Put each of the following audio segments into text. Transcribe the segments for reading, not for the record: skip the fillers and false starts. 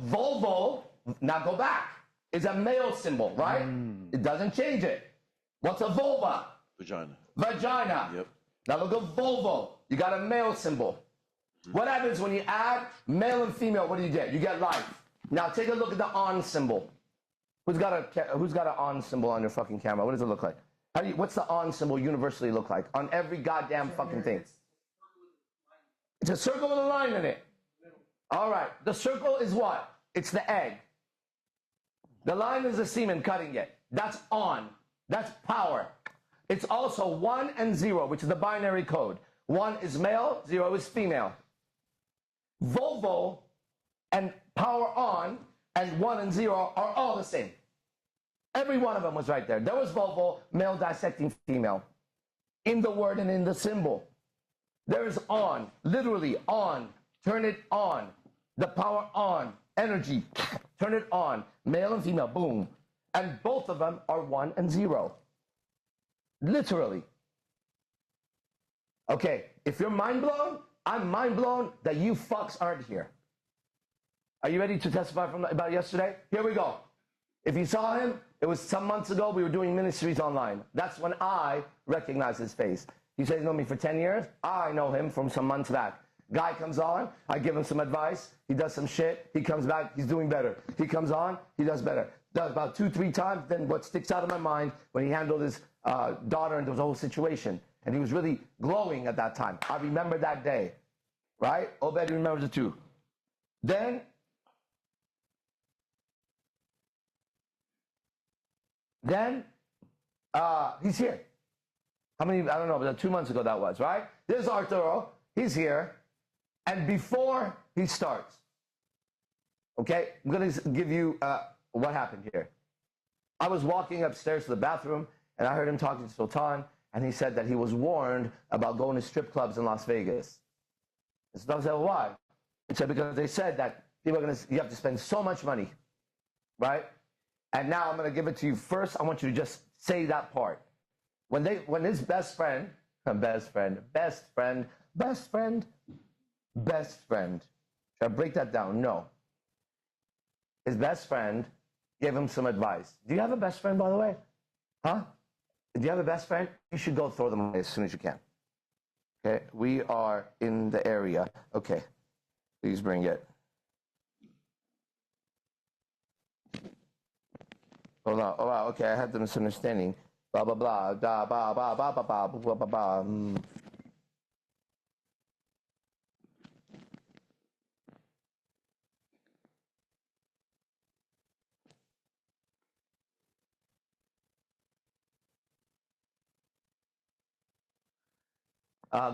Volvo, now go back, is a male symbol, right? It doesn't change it. What's a vulva? Vagina. Vagina. Yep. Now look at Volvo. You got a male symbol. What happens when you add male and female? What do you get? You get life. Now take a look at the on symbol. Who's got an on symbol on your fucking camera? What does it look like? What's the on symbol universally look like on every goddamn fucking thing? It's a circle with a line in it. All right. The circle is what? It's the egg. The line is the semen cutting it. That's on. That's power. It's also 1 and 0, which is the binary code. 1 is male, 0 is female. Volvo and power on and 1 and 0 are all the same. Every one of them was right there. There was Volvo, male dissecting female. In the word and in the symbol. There is on, literally on. Turn it on. The power on. Energy. Turn it on. Male and female. Boom. And both of them are 1 and 0. Literally. Okay, if you're mind blown, I'm mind blown that you fucks aren't here. Are you ready to testify about yesterday? Here we go. If you saw him, it was some months ago. We were doing ministries online. That's when I recognized his face. He said he's known me for 10 years. I know him from some months back. Guy comes on, I give him some advice. He does some shit. He comes back, he's doing better. He comes on, he does better. Does about 2-3 times. Then what sticks out of my mind when he handled his daughter and the whole situation. And he was really glowing at that time. I remember that day. Right? Obed remembers it too. Then he's here. How many? I don't know, but 2 months ago that was, right? There's Arturo. He's here. And before he starts, okay, I'm going to give you what happened here. I was walking upstairs to the bathroom, and I heard him talking to Sultan, and he said that he was warned about going to strip clubs in Las Vegas. And Sultan said, well, why? He said, because they said that you have to spend so much money, right? And now I'm going to give it to you. First, I want you to just say that part. When his best friend, should I break that down? No. His best friend gave him some advice. Do you have a best friend, by the way? Huh? Do you have a best friend? You should go throw them away as soon as you can. Okay, we are in the area. Okay, please bring it. Hold on. Oh, wow. Okay, I had the misunderstanding. Blah, blah, blah. Da, ba, ba, ba, ba, ba, blah, blah, blah.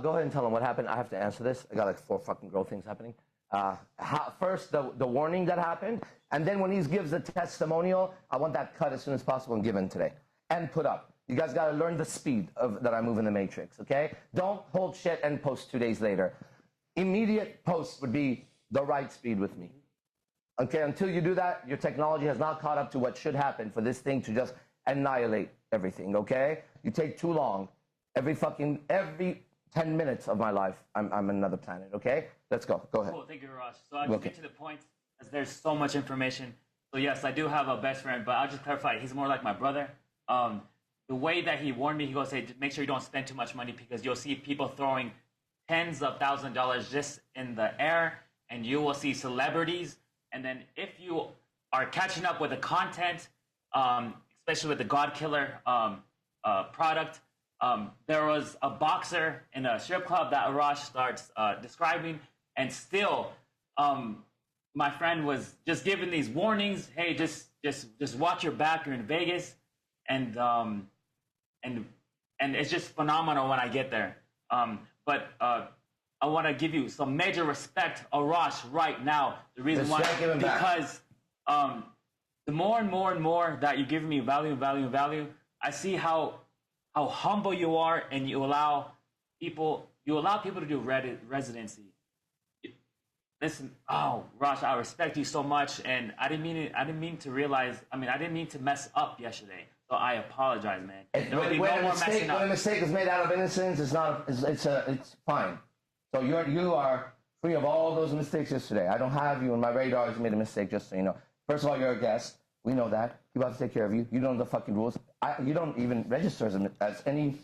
Go ahead and tell them what happened. I have to answer this. I got like 4 fucking girl things happening. First, the warning that happened, and then when he gives the testimonial, I want that cut as soon as possible and given today. And put up. You guys got to learn the speed that I move in the matrix, okay? Don't hold shit and post 2 days later. Immediate post would be the right speed with me. Okay, until you do that, your technology has not caught up to what should happen for this thing to just annihilate everything, okay? You take too long. Every 10 minutes of my life, I'm on another planet, okay? Let's go. Go ahead. Cool, thank you, Arash. So I'll just get to the point, as there's so much information. So yes, I do have a best friend, but I'll just clarify, he's more like my brother. The way that he warned me, he goes, hey, make sure you don't spend too much money because you'll see people throwing tens of thousands of dollars just in the air, and you will see celebrities. And then if you are catching up with the content, especially with the God Killer product, there was a boxer in a strip club that Arash starts describing, and still, my friend was just giving these warnings. Hey, just watch your back. You're in Vegas, and it's just phenomenal when I get there. But I want to give you some major respect, Arash, right now. The reason why, because the more and more that you give me value, I see how humble you are, and you allow people to do residency. Listen, Arash, I respect you so much, and I didn't mean to mess up yesterday. So I apologize, man. When a mistake is made out of innocence, it's fine. So you are free of all those mistakes yesterday. I don't have you on my radar as you made a mistake, just so you know. First of all, you're a guest. We know that. People have to take care of you. You don't know the fucking rules. You don't even register as any...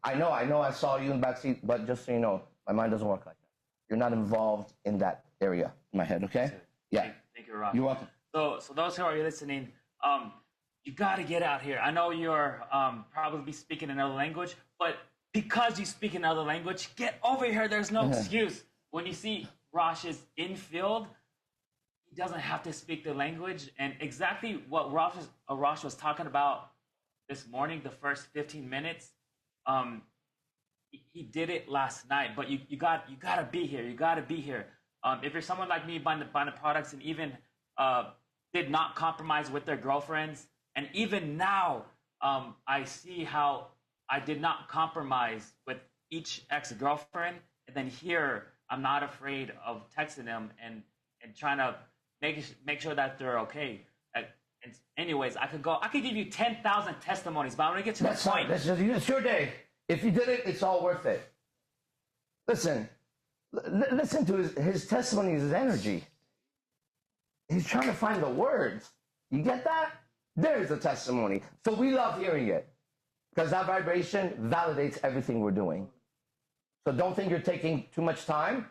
I know I saw you in the backseat, but just so you know, my mind doesn't work like that. You're not involved in that area in my head, okay? Yeah. Thank you, Arash. You're welcome. So those who are listening, you got to get out here. I know you're probably speaking another language, but because you speak another language, get over here. There's no excuse. When you see Rash's infield, he doesn't have to speak the language. And exactly what Arash was talking about this morning, the first 15 minutes, he did it last night. But you got to be here. You got to be here. If you're someone like me buying the products and even did not compromise with their girlfriends, and even now I see how I did not compromise with each ex-girlfriend, and then here I'm not afraid of texting them and trying to make sure that they're okay. And anyways, I could give you 10,000 testimonies, but I'm gonna get to That's the point. fine. It's your day. If you did it, it's all worth it. Listen to his testimony, his energy. He's trying to find the words. You get that? There's a testimony. So we love hearing it because that vibration validates everything we're doing. So don't think you're taking too much time.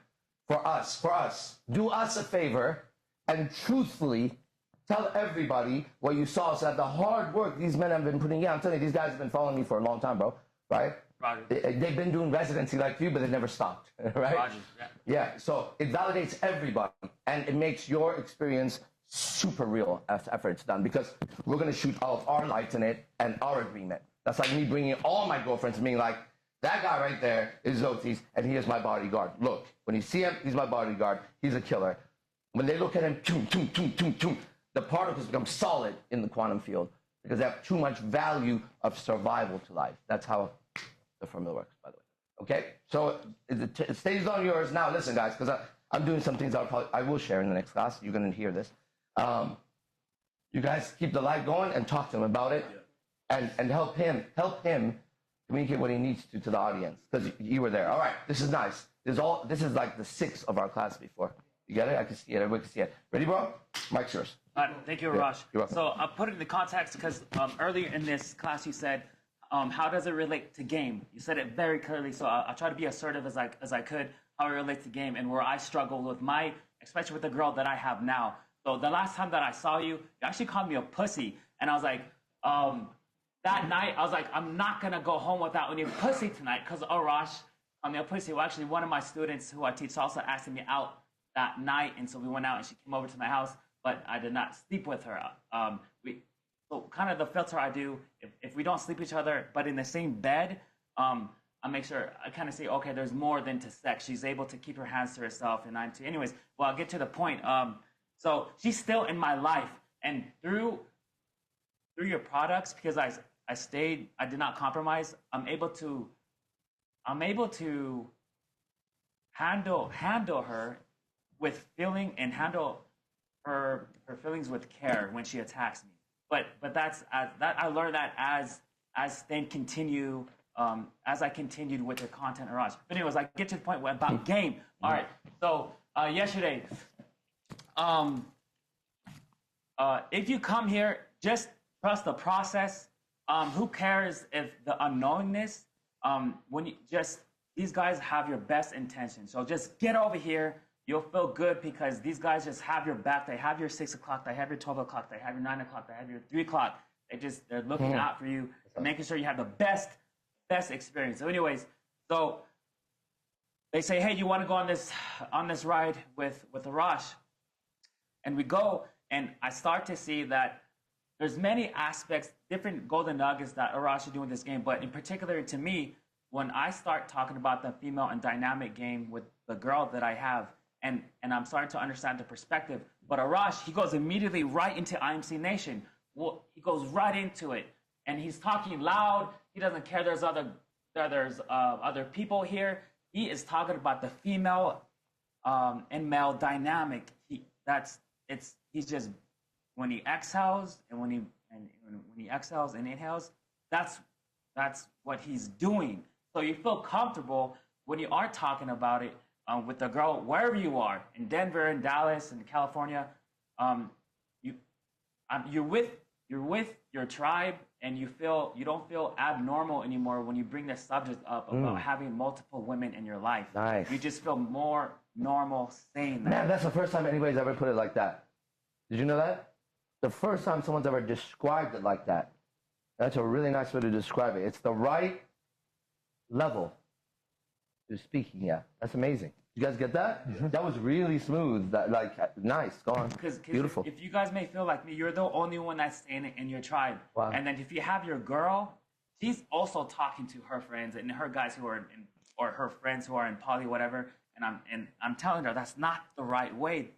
For us. Do us a favor and truthfully tell everybody what you saw, so that the hard work these men have been putting in. I'm telling you, these guys have been following me for a long time, bro. Right? Roger. They've been doing residency like you, but they never stopped. Right? Roger. Yeah. So it validates everybody, and it makes your experience super real after it's done, because we're going to shoot all of our lights in it and our agreement. That's like me bringing all my girlfriends and being like, that guy right there is Zotis, and he is my bodyguard. Look, when you see him, he's my bodyguard. He's a killer. When they look at him, the particles become solid in the quantum field because they have too much value of survival to life. That's how the formula works, by the way. Okay? So it stays on yours. Now, listen, guys, because I'm doing some things I will share in the next class. You're going to hear this. You guys keep the light going and talk to him about it, and help him communicate what he needs to the audience, because you were there. All right, this is nice. This is like the 6th of our class before. You get it? I can see it. Everybody can see it. Ready, bro? Mike's yours. Thank you, Arash. You're welcome. So I'll put it in the context because earlier in this class you said, how does it relate to game? You said it very clearly, so I'll try to be assertive as I could, how it relates to game, and where I struggle with especially with the girl that I have now. So the last time that I saw you, you actually called me a pussy, and I was like, that night, I was like, I'm not gonna go home without any pussy tonight, because Arash called me a pussy. Well, actually, one of my students who I teach salsa asked me out that night, and so we went out, and she came over to my house, but I did not sleep with her. So kind of the filter I do, if we don't sleep each other, but in the same bed, I make sure, I kind of say, okay, there's more than to sex. She's able to keep her hands to herself, and I'm too. Anyways, well, I'll get to the point. So she's still in my life, and through your products, because I did not compromise, I'm able to handle her with feeling, and handle her feelings with care when she attacks me. But that's that I learned that as things continue, as I continued with the content Arash. But anyways, I get to the point about game. All right. So yesterday, if you come here, just trust the process. Who cares if the unknowingness? When these guys have your best intention. So just get over here. You'll feel good because these guys just have your back. They have your 6 o'clock. They have your 12 o'clock. They have your 9 o'clock. They have your 3 o'clock. They're looking out for you, making sure you have the best experience. So anyways, so they say, hey, you want to go on this ride with Arash? And we go, and I start to see that there's many aspects, different golden nuggets that Arash is doing in this game. But in particular to me, when I start talking about the female and dynamic game with the girl that I have, and I'm starting to understand the perspective. But Arash, he goes immediately right into IMC Nation. Well, he goes right into it, and he's talking loud. He doesn't care there's other people here. He is talking about the female and male dynamic. He's just, when he exhales and when he exhales and inhales, that's what he's doing. So you feel comfortable when you are talking about it. with a girl, wherever you are, in Denver, in Dallas, in California, you you're with your tribe, and you don't feel abnormal anymore when you bring the subject up about having multiple women in your life. Nice. You just feel more normal saying that. Man, that's the first time anybody's ever put it like that. Did you know that? The first time someone's ever described it like that. That's a really nice way to describe it. It's the right level to speaking. Yeah, that's amazing. You guys get that? Mm-hmm. That was really smooth. That nice. Go on. Cause Beautiful. If you guys may feel like me, you're the only one that's saying it in your tribe. Wow. And then if you have your girl, she's also talking to her friends and her guys who are in, or her friends who are in poly, whatever. And I'm telling her that's not the right way.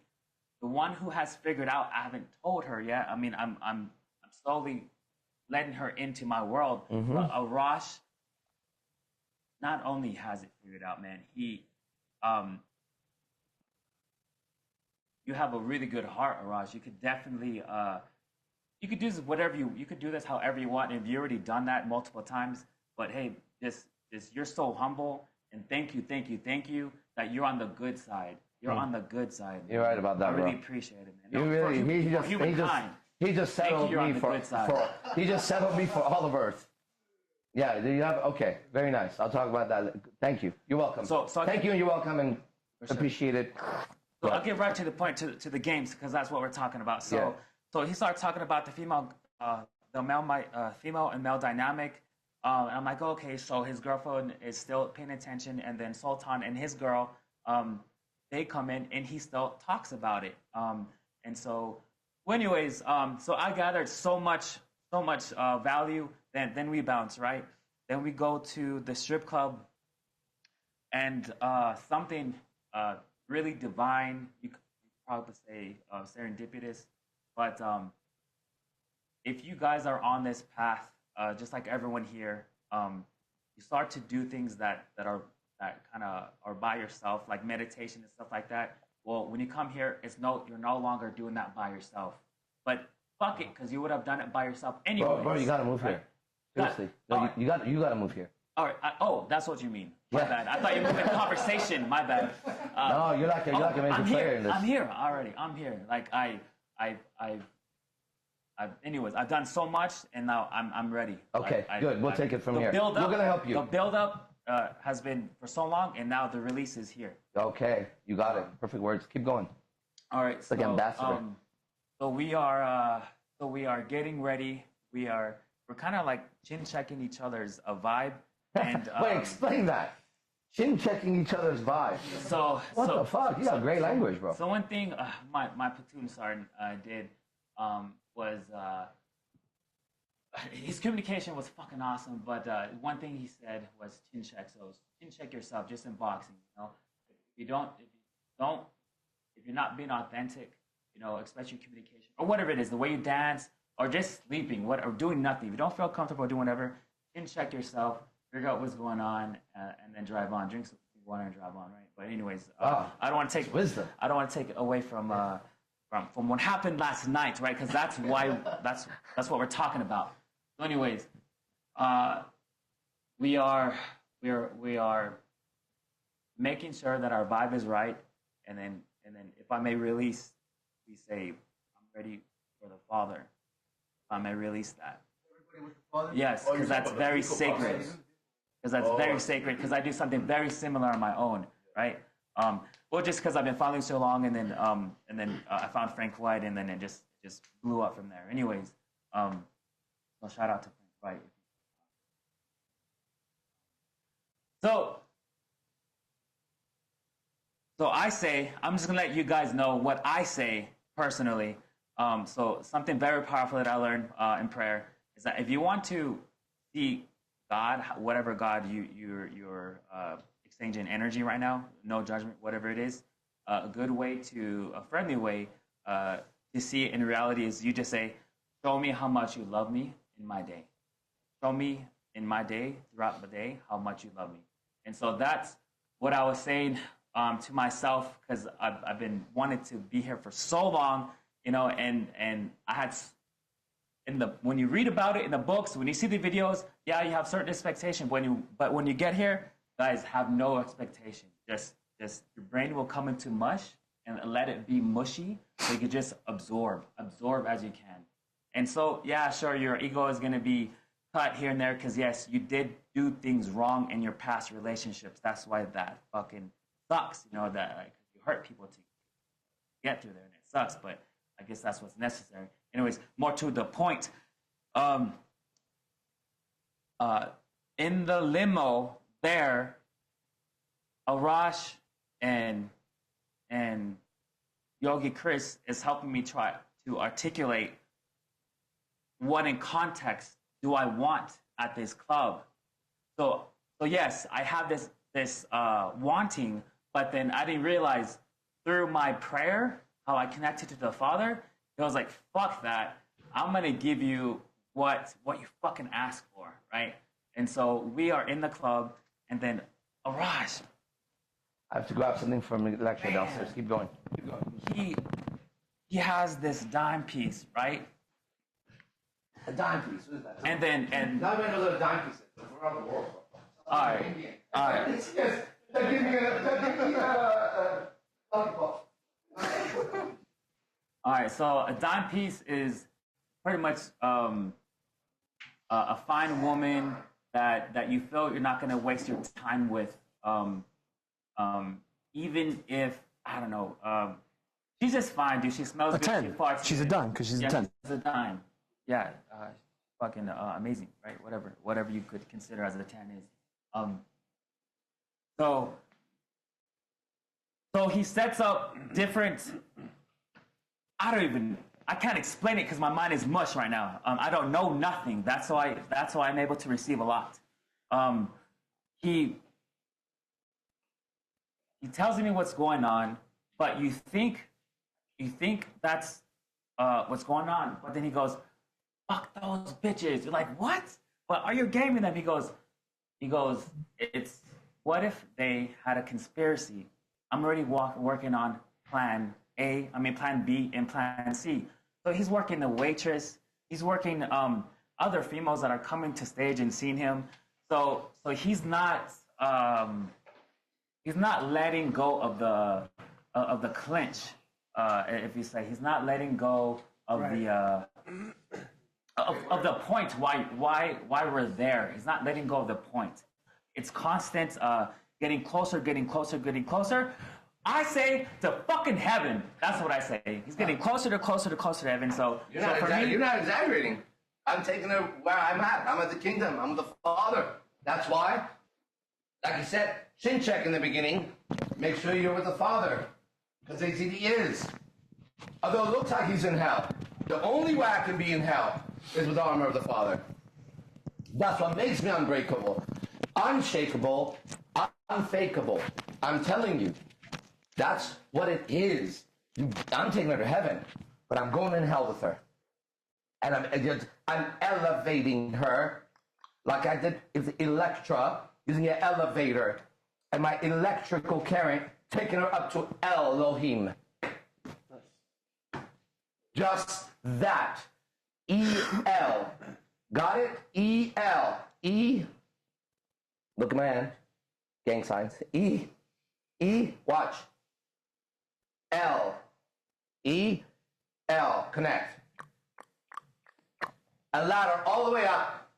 The one who has figured out, I haven't told her yet. I mean, I'm slowly letting her into my world. Mm-hmm. But Arash not only has it figured out, man. You have a really good heart, Arash. You could definitely, you could do this you could do this however you want. And you've already done that multiple times. But hey, you're so humble, and thank you that you're on the good side. You're on the good side. Man. You're right about that, I really bro. appreciate it, man. You really, he just settled me he just settled me for all of Earth. Yeah, do you have, okay, very nice. I'll talk about that. Thank you. You're welcome. So thank you, and you're welcome, and appreciate it. So I'll get right to the point, to the games, because that's what we're talking about. So he started talking about the female and male dynamic. And I'm like, okay, so his girlfriend is still paying attention, and then Sultan and his girl, they come in, and he still talks about it. And so, well, anyways, so I gathered so much value. Then we bounce, right? Then we go to the strip club, and something really divine. You could probably say serendipitous, but if you guys are on this path, just like everyone here, you start to do things that kind of are by yourself, like meditation and stuff like that. Well, when you come here, you're no longer doing that by yourself. But fuck it, because you would have done it by yourself anyway. Bro, you gotta move here. Seriously, no, you gotta move here. All right. That's what you mean. My bad. I thought you were moving conversation. My bad. No, you're like a major player in this. I'm here already. I'm here. Like anyways, I've done so much, and now I'm ready. Okay, good. We'll take it from here. We're gonna help you. The build up has been for so long, and now the release is here. Okay, you got it. Perfect words. Keep going. All right. It's like ambassador. So we are getting ready. We're kind of like chin checking each other's vibe. And wait, explain that. Chin checking each other's vibe. What the fuck? You got great language, bro. So one thing my platoon sergeant did was his communication was fucking awesome. But one thing he said was chin check. So chin check yourself, just in boxing. You know, if you're not being authentic, you know, especially communication or whatever it is, the way you dance or just sleeping, or doing nothing. If you don't feel comfortable doing whatever, chin check yourself. Figure out what's going on, and then drive on. Drink some water and drive on, right? But anyways, I don't want to take wisdom. I don't want to take it away from what happened last night, right? Because that's what we're talking about. So, anyways, we are making sure that our vibe is right, and then if I may release, we say, I'm ready for the Father. If I may release that. Everybody with the Father? Yes, because that's very sacred. Because that's very sacred, because I do something very similar on my own, right? Well, just because I've been following so long, and then I found Frank White, and then it just blew up from there. Anyways, so shout out to Frank White. So I say, I'm just gonna let you guys know what I say personally. So something very powerful that I learned in prayer is that if you want to see God, whatever God you're exchanging energy right now, no judgment, whatever it is, a friendly way to see it in reality is you just say, show me how much you love me in my day. Show me in my day, throughout the day, how much you love me. And so that's what I was saying to myself, because I've been wanting to be here for so long, you know, and I had... when you read about it in the books, when you see the videos, yeah, you have certain expectation. But when you get here, guys, have no expectation. Just just your brain will come into mush and let it be mushy, so you can just absorb as you can. And so, yeah, sure, your ego is going to be cut here and there because, yes, you did do things wrong in your past relationships. That's why that fucking sucks, you know, that like, you hurt people to get through there, and it sucks, but I guess that's what's necessary. Anyways, more to the point. In the limo there, Arash and Yogi Chris is helping me try to articulate what in context do I want at this club. So yes, I have this wanting, but then I didn't realize through my prayer how I connected to the Father. It was like, fuck that. I'm gonna give you what you fucking asked for, right? And so we are in the club, and then Arash. I have to grab something from the lecture downstairs. Keep going. He has this dime piece, right? A dime piece. What is that? And Not even know what a dime piece is. But we're around the world. all right. Yes. Give me a lollipop. All right, so a dime piece is pretty much a fine woman that you feel you're not going to waste your time with, even if, I don't know, she's just fine, dude. She smells good. 10. She farts She's a good. dime because she's a 10. She's a dime. Yeah, fucking amazing, right? Whatever you could consider as a 10 is. So he sets up different. I can't explain it because my mind is mush right now. I don't know nothing. That's why I'm able to receive a lot. He tells me what's going on, but you think that's what's going on, but then he goes, "Fuck those bitches." You're like, "What? But are you gaming them?" He goes, "It's what if they had a conspiracy? I'm already working on plan B and plan C." So he's working the waitress. He's working other females that are coming to stage and seeing him. So he's not letting go of the clinch. If you say he's not letting go of the of the point why we're there. He's not letting go of the point. It's constant getting closer. I say to fucking heaven. That's what I say. He's getting closer to heaven. So You're not exaggerating. I'm taking it where I'm at. I'm at the kingdom. I'm with the Father. That's why, like you said, chin check in the beginning. Make sure you're with the Father, because he is. Although it looks like he's in hell, the only way I can be in hell is with the armor of the Father. That's what makes me unbreakable, unshakable, unfakeable. I'm telling you. That's what it is. I'm taking her to heaven, but I'm going in hell with her. And I'm elevating her like I did with Electra, using an elevator. And my electrical current, taking her up to Elohim. Just that. E-L. Got it? E-L. E. Look at my hand. Gang signs. E. E. Watch. L. E. L. Connect. A ladder all the way up.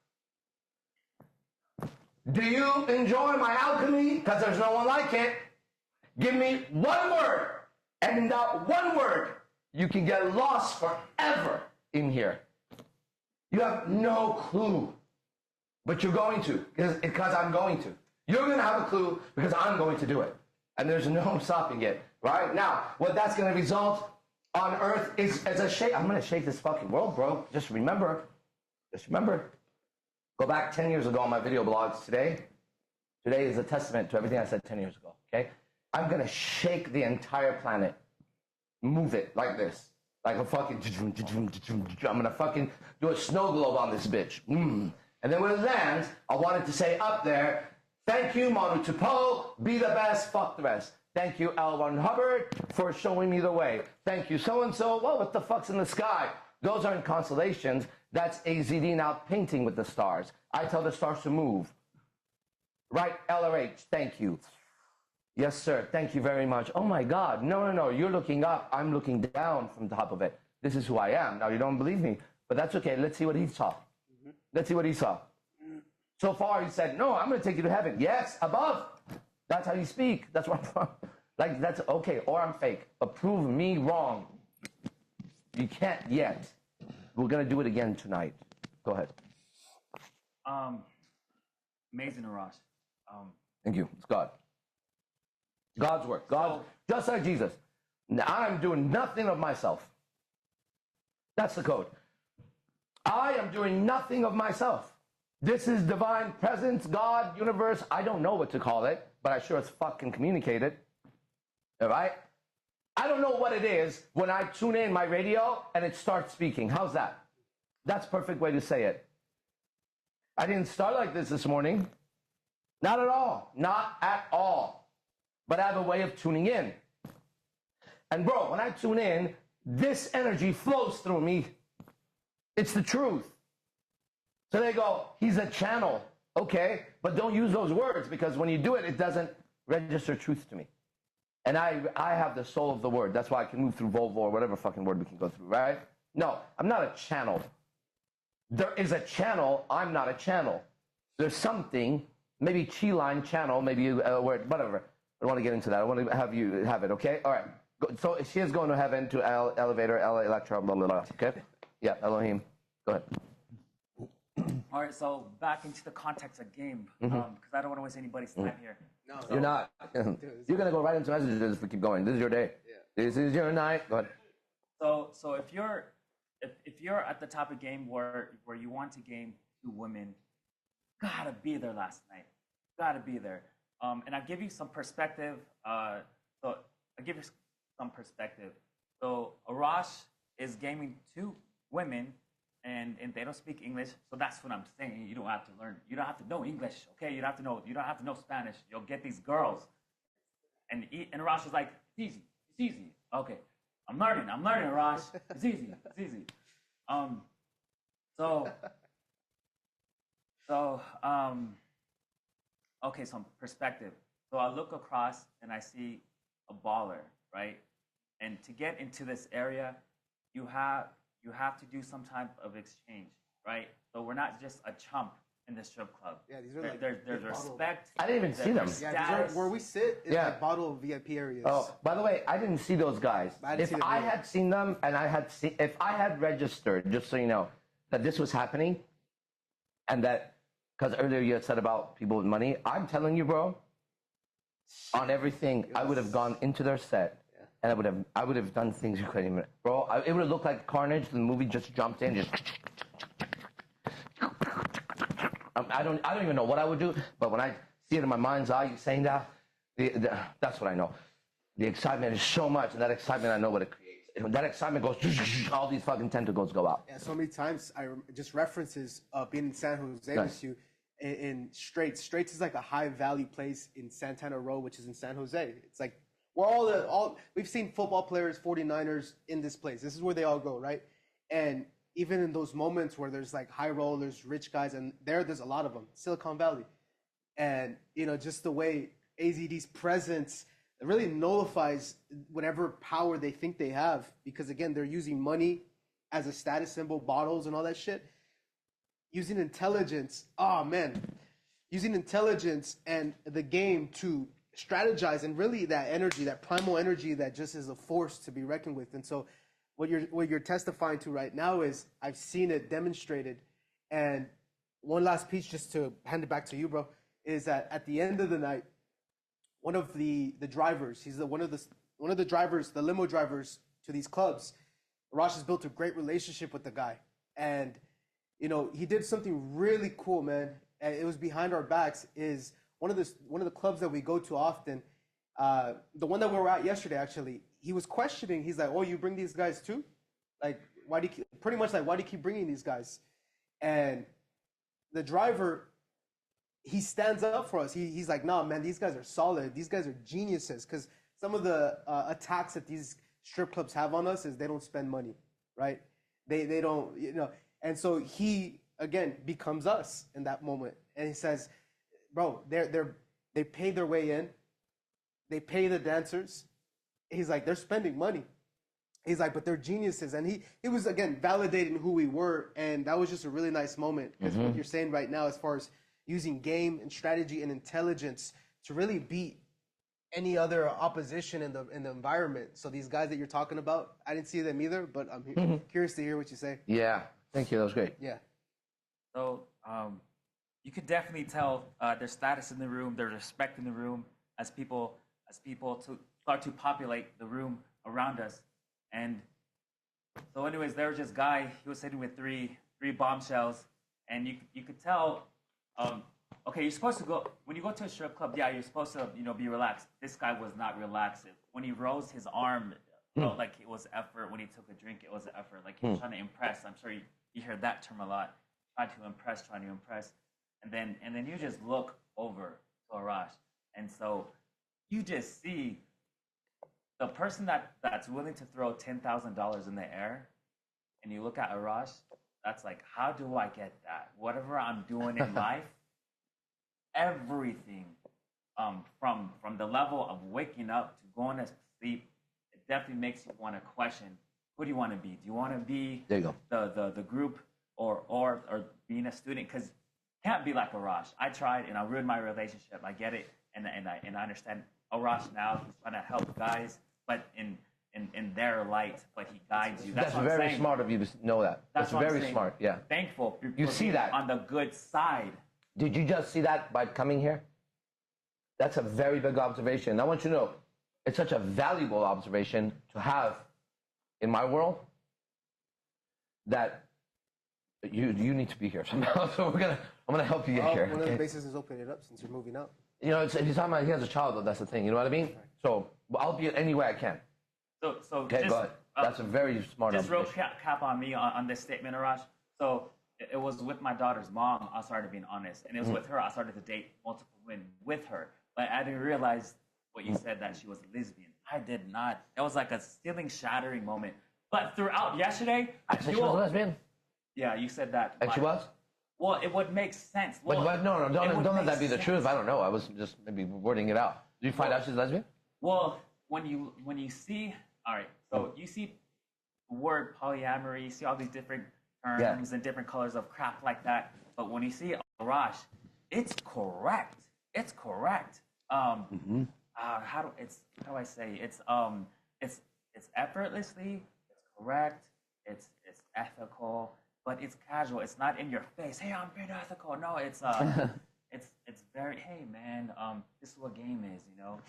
Do you enjoy my alchemy? Because there's no one like it. Give me one word. And in that one word, you can get lost forever in here. You have no clue. But you're going to. Because I'm going to. You're going to have a clue because I'm going to do it. And there's no stopping it. Right? Now, what that's going to result on earth is a shake. I'm going to shake this fucking world, bro. Just remember. Go back 10 years ago on my video blogs today. Today is a testament to everything I said 10 years ago, okay? I'm going to shake the entire planet. Move it like this. Like a fucking... I'm going to fucking do a snow globe on this bitch. And then when it lands, I wanted to say up there, thank you, Manu Tupo. Be the best. Fuck the rest. Thank you, L. Ron Hubbard, for showing me the way. Thank you, so-and-so. Well, what the fuck's in the sky? Those aren't constellations. That's AZD now painting with the stars. I tell the stars to move. Right, L or H, thank you. Yes, sir. Thank you very much. Oh my God. No, no, no. You're looking up. I'm looking down from the top of it. This is who I am. Now you don't believe me, but that's okay. Let's see what he saw. Let's see what he saw. So far, he said, "No, I'm going to take you to heaven." Yes, above. That's how you speak. That's what I'm from. Like, that's okay. Or I'm fake. But prove me wrong. You can't yet. We're going to do it again tonight. Go ahead. Amazing, Arash. Thank you. It's God. God's work. God, just like Jesus. I'm doing nothing of myself. That's the code. I am doing nothing of myself. This is divine presence, God, universe. I don't know what to call it, but I sure as fuck can communicate it. All right? I don't know what it is when I tune in my radio and it starts speaking. How's that? That's a perfect way to say it. I didn't start like this morning. Not at all. Not at all. But I have a way of tuning in. And bro, when I tune in, this energy flows through me. It's the truth. So they go, he's a channel. Okay, but don't use those words because when you do it, it doesn't register truth to me. And I have the soul of the word. That's why I can move through Volvo or whatever fucking word we can go through, right? No, I'm not a channel. There is a channel. I'm not a channel. There's something, maybe chi line channel, maybe a word, whatever. I don't want to get into that. I want to have you have it, okay? All right. So she is going to heaven to elevator, Electro, blah, blah, blah. Okay? Yeah, Elohim. Go ahead. All right, so back into the context of game, because I don't want to waste anybody's time here. No, You're not. You're going to go right into messages if we keep going. This is your day. Yeah. This is your night. Go ahead. So if you're at the top of game where you want to game two women, gotta be there last night. Gotta be there. And I'll give you some perspective. So Arash is gaming two women, and they don't speak English. So that's what I'm saying. You don't have to learn. You don't have to know English. Okay, you don't have to know Spanish. You'll get these girls. And Arash was like, it's easy. It's easy. Okay, I'm learning, Arash. It's easy. It's easy. Okay, some perspective. So I look across and I see a baller, right? And to get into this area, you have to do some type of exchange, right? So we're not just a chump in the strip club. Yeah, these are like there's respect. I didn't even see them. Yeah, these are, where we sit is like bottle VIP areas. Oh, by the way, I didn't see those guys. If I had seen them and if I had registered, just so you know, that this was happening, and that, because earlier you had said about people with money, I'm telling you, bro, on everything, I would have gone into their set. And I would have done things you couldn't even, bro. It would have looked like Carnage. The movie just jumped in, just. I don't even know what I would do, but when I see it in my mind's eye, you saying that, that's what I know. The excitement is so much, and that excitement, I know what it creates. And when that excitement goes, all these fucking tentacles go out. Yeah, so many times just references being in San Jose with you. In Straits is like a high value place in Santana Row, which is in San Jose. It's like. Where we've seen football players, 49ers in this place. This is where they all go, right? And even in those moments where there's like high rollers, rich guys, and there's a lot of them, Silicon Valley. And, just the way AZD's presence really nullifies whatever power they think they have. Because again, they're using money as a status symbol, bottles and all that shit. Using intelligence, using intelligence and the game to strategize, and really that energy, that primal energy that just is a force to be reckoned with. And so what you're testifying to right now is I've seen it demonstrated. And one last piece, just to hand it back to you, bro, is that at the end of the night, one of the drivers, he's one of the drivers, the limo drivers to these clubs, Arash has built a great relationship with the guy. And he did something really cool, man. And it was behind our backs. Is one of the clubs that we go to often, the one that we were at yesterday, actually, he was questioning. He's like, "Oh, you bring these guys too? Like, why do you keep bringing these guys?" And the driver, he stands up for us. He's like, "Nah, man, these guys are solid. These guys are geniuses." Because some of the attacks that these strip clubs have on us is they don't spend money, right? They don't, And so he again becomes us in that moment, and he says, "Bro, they paid their way in. they pay the dancers. He's like, they're spending money. He's like, but they're geniuses. And he was, again, validating who we were. And that was just a really nice moment. Because what you're saying right now, as far as using game and strategy and intelligence to really beat any other opposition in the environment. So these guys that you're talking about, I didn't see them either, but I'm curious to hear what you say. Yeah. Thank you. That was great. Yeah. So you could definitely tell their status in the room, their respect in the room, as people start to populate the room around us. And so, anyways, there was this guy. He was sitting with three bombshells, and you could tell. Okay, you're supposed to go when you go to a strip club. Yeah, you're supposed to be relaxed. This guy was not relaxed. When he rose his arm, felt like it was effort. When he took a drink, it was effort. Like he was trying to impress. I'm sure you hear that term a lot. Trying to impress, and then you just look over to Arash, and so you just see the person that's willing to throw $10,000 in the air, and you look at Arash, that's like, how do I get that? Whatever I'm doing in life, everything, from the level of waking up to going to sleep, it definitely makes you want to question, who do you want to be? Do you want to be There you go. the group or being a student? Because you can't be like Arash. I tried and I ruined my relationship. I get it, and I understand Arash now. He's trying to help guys, but in their light, but he guides you. That's what I'm very saying. smart of you to know that. That's what I'm very saying. smart. Yeah. Thankful. You for see being that. on the good side. Did you just see that by coming here? That's a very big observation. I want you to know, it's such a valuable observation to have in my world that you need to be here somehow. So I'm gonna help you get here. One of okay? the bases is opening it up since you're moving out. You know, if he's talking about he has a child, though, that's the thing. You know what I mean? So I'll be in any way I can. So Okay, just, go ahead. That's a very smart just real observation. cap on me on this statement, Arash. So it was with my daughter's mom, I started being honest. And it was with her, I started to date multiple women with her. But I didn't realize what you said, that she was a lesbian. I did not. It was like a ceiling shattering moment. But throughout yesterday, I said she was a lesbian? Yeah, you said that. And she was? Well, it would make sense. Well, But no, don't let that be the sense. truth. I don't know. I was just maybe wording it out. Did you find out she's lesbian? Well, when you see, all right, so you see the word polyamory, you see all these different terms and different colors of crap like that. But when you see Arash, it's correct. It's correct. How do I say? It's effortlessly. It's correct. It's ethical, but it's casual. It's not in your face. Hey, I'm being ethical. No, it's it's very, hey man, this is what game is, you know.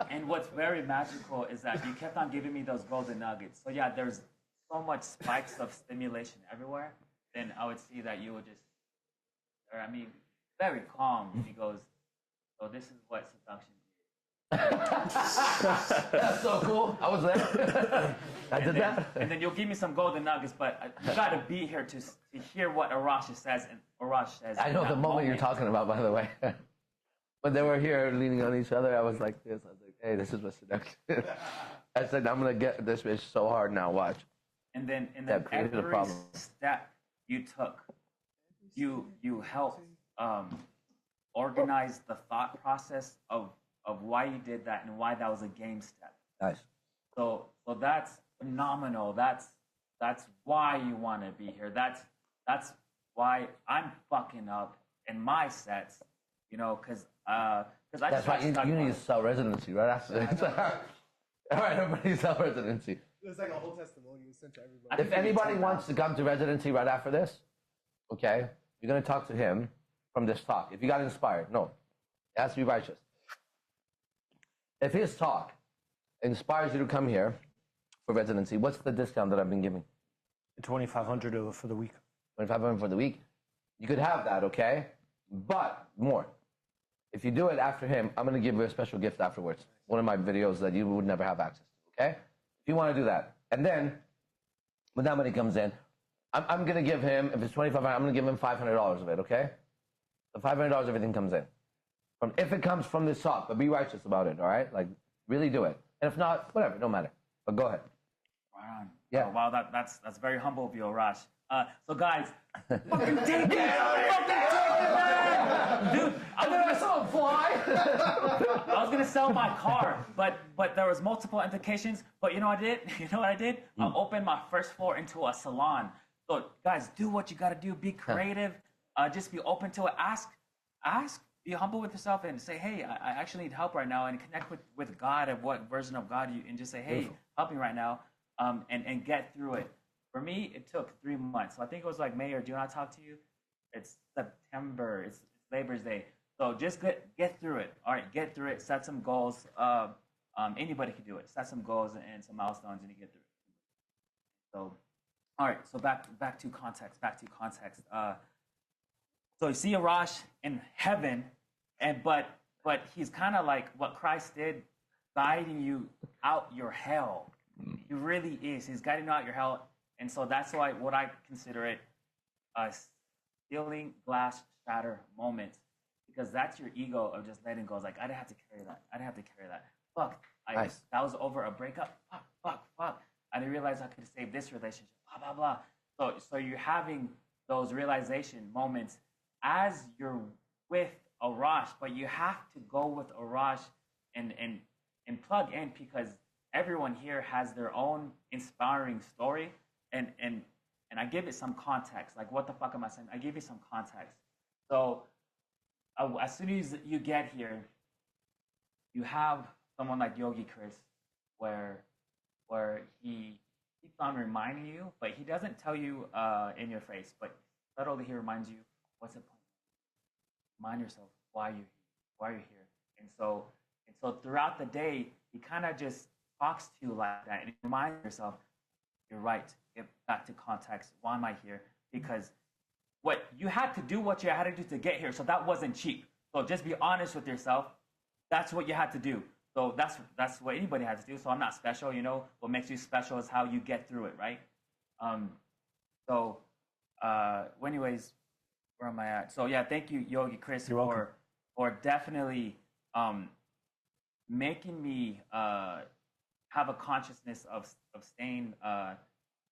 And what's very magical is that you kept on giving me those golden nuggets. So yeah, there's so much spikes of stimulation everywhere. Then I would see that you would just, very calm. He goes, so this is what seduction is. That's so cool. I was there. I did that. And then you'll give me some golden nuggets, but you got to be here to hear what Arash says. And Arash says. I know the moment you're talking about, by the way. When they were here leaning on each other, I was like this. I was like, hey, this is what seduction is. I said, I'm going to get this bitch so hard now, watch. And then created a every problem. step you took, you helped organize the thought process of why you did that and why that was a game step. Nice. So that's phenomenal. That's why you want to be here. That's why I'm fucking up in my sets, you know, because I That's just why you need to sell residency right after this. All right, everybody sell residency. It's like a whole testimony we sent to everybody. If anybody wants to come to residency right after this, okay, you're going to talk to him from this talk. If you got inspired, no, it has to be righteous. If his talk inspires you to come here for residency, what's the discount that I've been giving? $2,500 for the week. $2,500 for the week. You could have that, okay? But more. If you do it after him, I'm going to give you a special gift afterwards. One of my videos that you would never have access to, okay? If you want to do that. And then, when that money comes in, I'm going to give him, if it's $2,500, I'm going to give him $500 of it, okay? The $500, everything comes in. If it comes from this talk, but be righteous about it, all right? Like, really do it. And if not, whatever, no matter. But go ahead. Right on. Yeah. Oh, wow, that's very humble of you, Arash. So guys, fucking take it! Dude, I saw him fly. I was gonna sell my car, but there was multiple implications. But you know what I did? You know what I did? I opened my first floor into a salon. So guys, do what you gotta do. Be creative. Just be open to it. Ask. Be humble with yourself and say, hey, I actually need help right now, and connect with God of what version of God you, and just say, hey, Beautiful. help me right now, and get through it. For me, it took 3 months. So I think it was like May or June I talked to you. It's September. It's Labor's Day. So just get through it. All right, get through it. Set some goals. Anybody can do it. Set some goals and some milestones, and you get through it. So, all right. So back to context. So you see Arash in heaven, but he's kind of like what Christ did, guiding you out your hell. He really is. He's guiding you out your hell, and so that's why what I consider it a stealing glass shatter moment, because that's your ego of just letting go. It's like I didn't have to carry that. Fuck. Nice. That was over a breakup. Fuck. I didn't realize I could have saved this relationship. Blah blah blah. So you're having those realization moments as you're with Arash, but you have to go with Arash and plug in, because everyone here has their own inspiring story, and I give it some context. Like, what the fuck am I saying? I give you some context. So as soon as you get here, you have someone like Yogi Chris, where he keeps on reminding you, but he doesn't tell you in your face, but subtly he reminds you, what's the point? Remind yourself why you're here. And so throughout the day, he kind of just talks to you like that, and you remind yourself, you're right. Get back to context. Why am I here? Because what you had to do to get here. So that wasn't cheap. So just be honest with yourself. That's what you had to do. So that's what anybody has to do. So I'm not special. You know, what makes you special is how you get through it, right? Anyways, where am I at? So yeah, thank you, Yogi Chris, for definitely making me have a consciousness of staying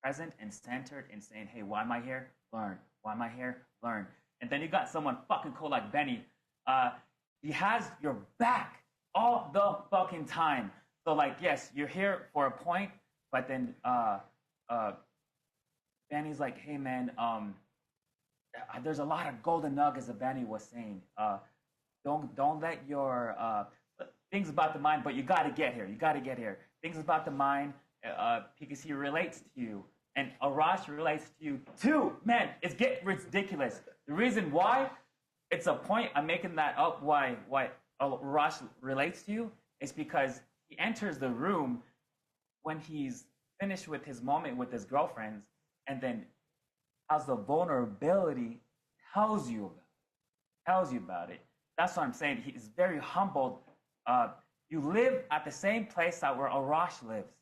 present and centered, and saying, hey, why am I here? Learn. Why am I here? Learn. And then you got someone fucking cool like Benny. He has your back all the fucking time. So like, yes, you're here for a point, but then Benny's like, hey man, there's a lot of golden nuggets that Benny was saying. Don't let your things about the mind, but you got to get here. Things about the mind, because he relates to you, and Arash relates to you too. Man, it's getting ridiculous. The reason why it's a point I'm making that up. Why Arash relates to you is because he enters the room when he's finished with his moment with his girlfriends, and then has the vulnerability, tells you about it. That's what I'm saying. He's very humbled. You live at the same place that where Arash lives.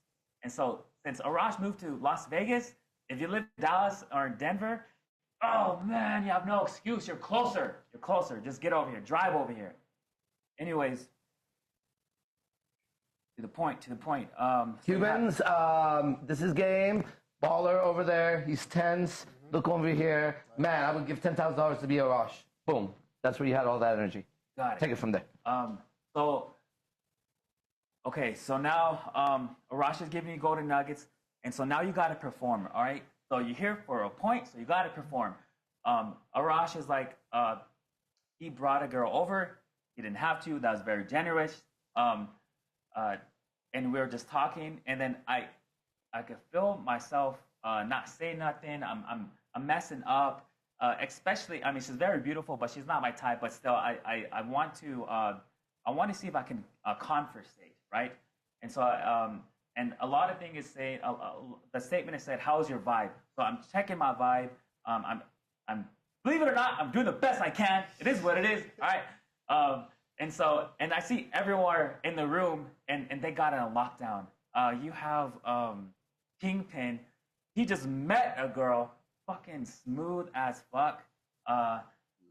And so since Arash moved to Las Vegas, if you live in Dallas or in Denver, oh man, you have no excuse. You're closer. Just get over here. Drive over here. Anyways, to the point. Cubans, this is game. Baller over there. He's tense. Look over here. Man, I would give $10,000 to be Arash. Boom. That's where you had all that energy. Got it. Take it from there. So now Arash is giving you golden nuggets, and so now you got to perform, all right? So you're here for a point, so you got to perform. Arash is like, he brought a girl over. He didn't have to. That was very generous. And we were just talking, and then I could feel myself not saying nothing. I'm messing up. Especially, I mean, she's very beautiful, but she's not my type. But still, I want to see if I can conversate, right? And so, and a lot of things is saying, the statement is said, "How's your vibe?" So I'm checking my vibe. I'm believe it or not, I'm doing the best I can. It is what it is, all right? And I see everyone in the room, and they got it on lockdown. You have Kingpin. He just met a girl, fucking smooth as fuck.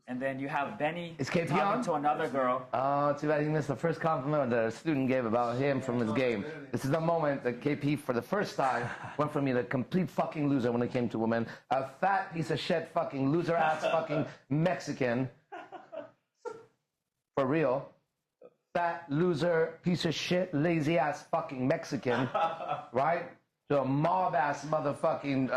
and then you have Benny Is KP talking on? to another girl. Oh, too bad he missed the first compliment that a student gave about him from his game. This is the moment that KP, for the first time, went from being a complete fucking loser when it came to women, a fat piece of shit fucking loser ass fucking Mexican, for real, fat loser piece of shit lazy ass fucking Mexican, right? To a mob ass motherfucking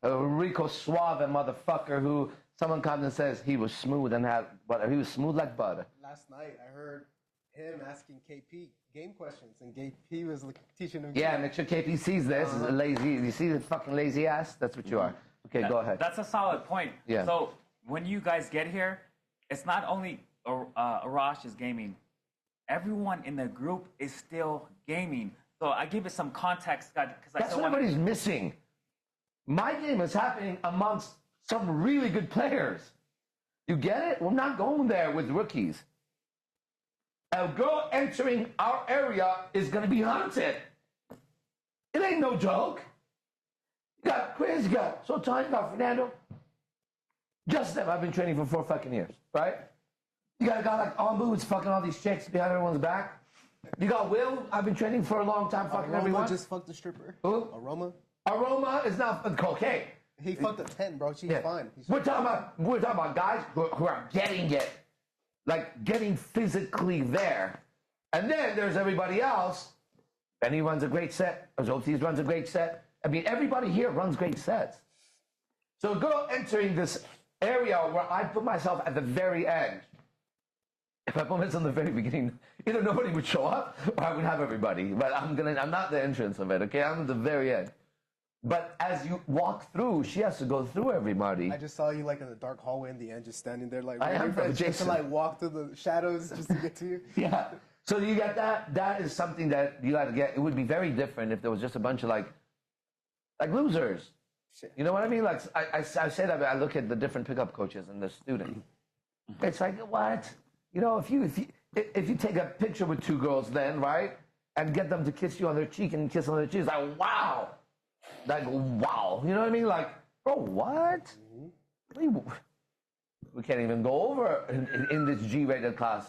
Rico Suave motherfucker who someone comes and says he was smooth and had butter. He was smooth like butter. Last night, I heard him asking KP game questions, and KP was like, teaching him. Yeah, make sure KP sees this. This is a lazy. You see the fucking lazy ass? That's what you are. Okay, go ahead. That's a solid point. Yeah. So when you guys get here, it's not only Arash is gaming. Everyone in the group is still gaming. So I give it some context, because I That's still what want everybody's missing. My game is happening amongst some really good players. You get it? We're not going there with rookies. A girl entering our area is going to be hunted. It ain't no joke. You got Chris, you got Sultan, you got Fernando. Just them. I've been training for 4 fucking years, right? You got a guy like Ambu who's fucking all these chicks behind everyone's back. You got Will. I've been training for a long time, fucking Aroma everyone. just fucked the stripper. Who? Aroma. Is not cocaine. He fucked a 10, bro. She's fine. We're talking about guys who are getting it, like getting physically there. And then there's everybody else. Benny runs a great set. Azotis runs a great set. I mean, everybody here runs great sets. So a girl entering this area where I put myself at the very end. If I put myself in the very beginning, either nobody would show up or I would have everybody. But I'm not the entrance of it, okay? I'm at the very end. But as you walk through, she has to go through everybody. I just saw you like in the dark hallway in the end, just standing there like. I am from just to Jason. like walk through the shadows just to get to you. Yeah. So you get that. That is something that you got to get. It would be very different if there was just a bunch of like losers. Shit. You know what I mean? Like I say that, but I look at the different pickup coaches and the student. It's like, what? You know, if you take a picture with 2 girls, then right, and get them to kiss you on their cheek and kiss on their cheek, it's like wow. Like, wow. You know what I mean? Like, bro, what? We can't even go over in this G-rated class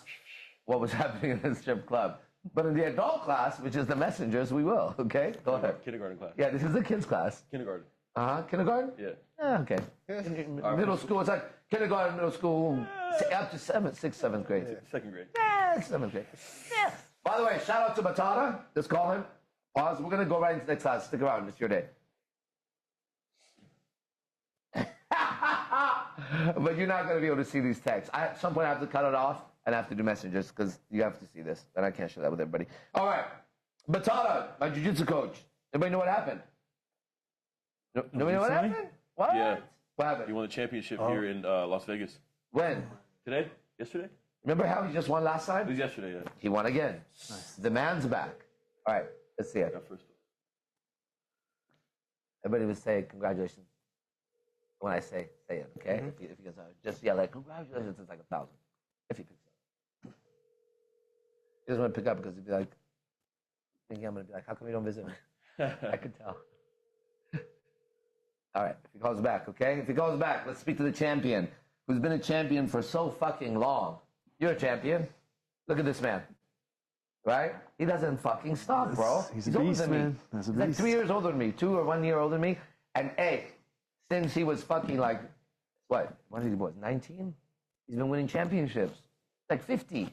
what was happening in the strip club. But in the adult class, which is the messengers, we will. Okay? Go ahead. Kindergarten class. Yeah, this is the kids' class. Kindergarten. Kindergarten? Yeah. Okay. Middle school, it's like kindergarten, middle school, up to 6th, 7th grade. Second grade. Yeah, 7th grade. Yeah. By the way, shout out to Batata. Let's call him. Pause. We're going to go right into the next class. Stick around. It's your day. But you're not going to be able to see these texts. At some point, I have to cut it off and I have to do messengers because you have to see this. And I can't share that with everybody. All right. Batata, my jiu-jitsu coach. Everybody know what happened? Nobody know what happened? What? Yeah. What happened? He won the championship here in Las Vegas. When? Today? Yesterday? Remember how he just won last It time? was yesterday, yeah. He won again. Nice. The man's back. All right. Let's see it. Got first. Everybody would say congratulations. When I say it, okay? If you guys just yell like congratulations, it's like 1,000. If he picks up. He doesn't want to pick up because he'd be like, thinking I'm going to be like, how come you don't visit me? I could tell. All right, if he calls back, okay? If he calls back, let's speak to the champion who's been a champion for so fucking long. You're a champion. Look at this man. Right? He doesn't fucking stop, bro. He's a beast, man. That's a He's like beast. 3 years older than me, 2 or 1 year older than me. And hey, since he was fucking like, what? When did he was 19? He's been winning championships. Like 50.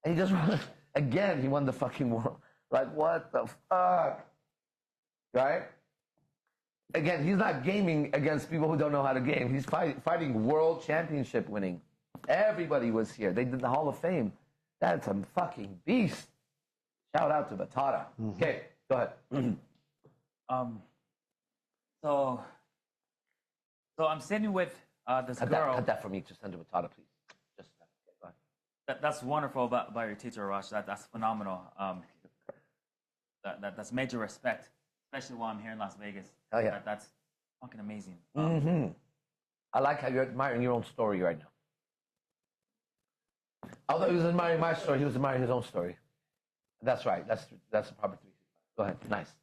And he just won, again, he won the fucking world. Like, what the fuck? Right? Again, he's not gaming against people who don't know how to game. He's fighting world championship winning. Everybody was here. They did the Hall of Fame. That's a fucking beast. Shout out to Batata. Okay, go ahead. So I'm sitting with this girl. Cut that for me. Just send to Batata, please. Just okay, go ahead. That's wonderful about your teacher, Arash. That's phenomenal. That's major respect, especially while I'm here in Las Vegas. Hell yeah. That's fucking amazing. I like how you're admiring your own story right now. Although he was admiring my story, he was admiring his own story. That's right. That's the proper 365. Go ahead. Nice.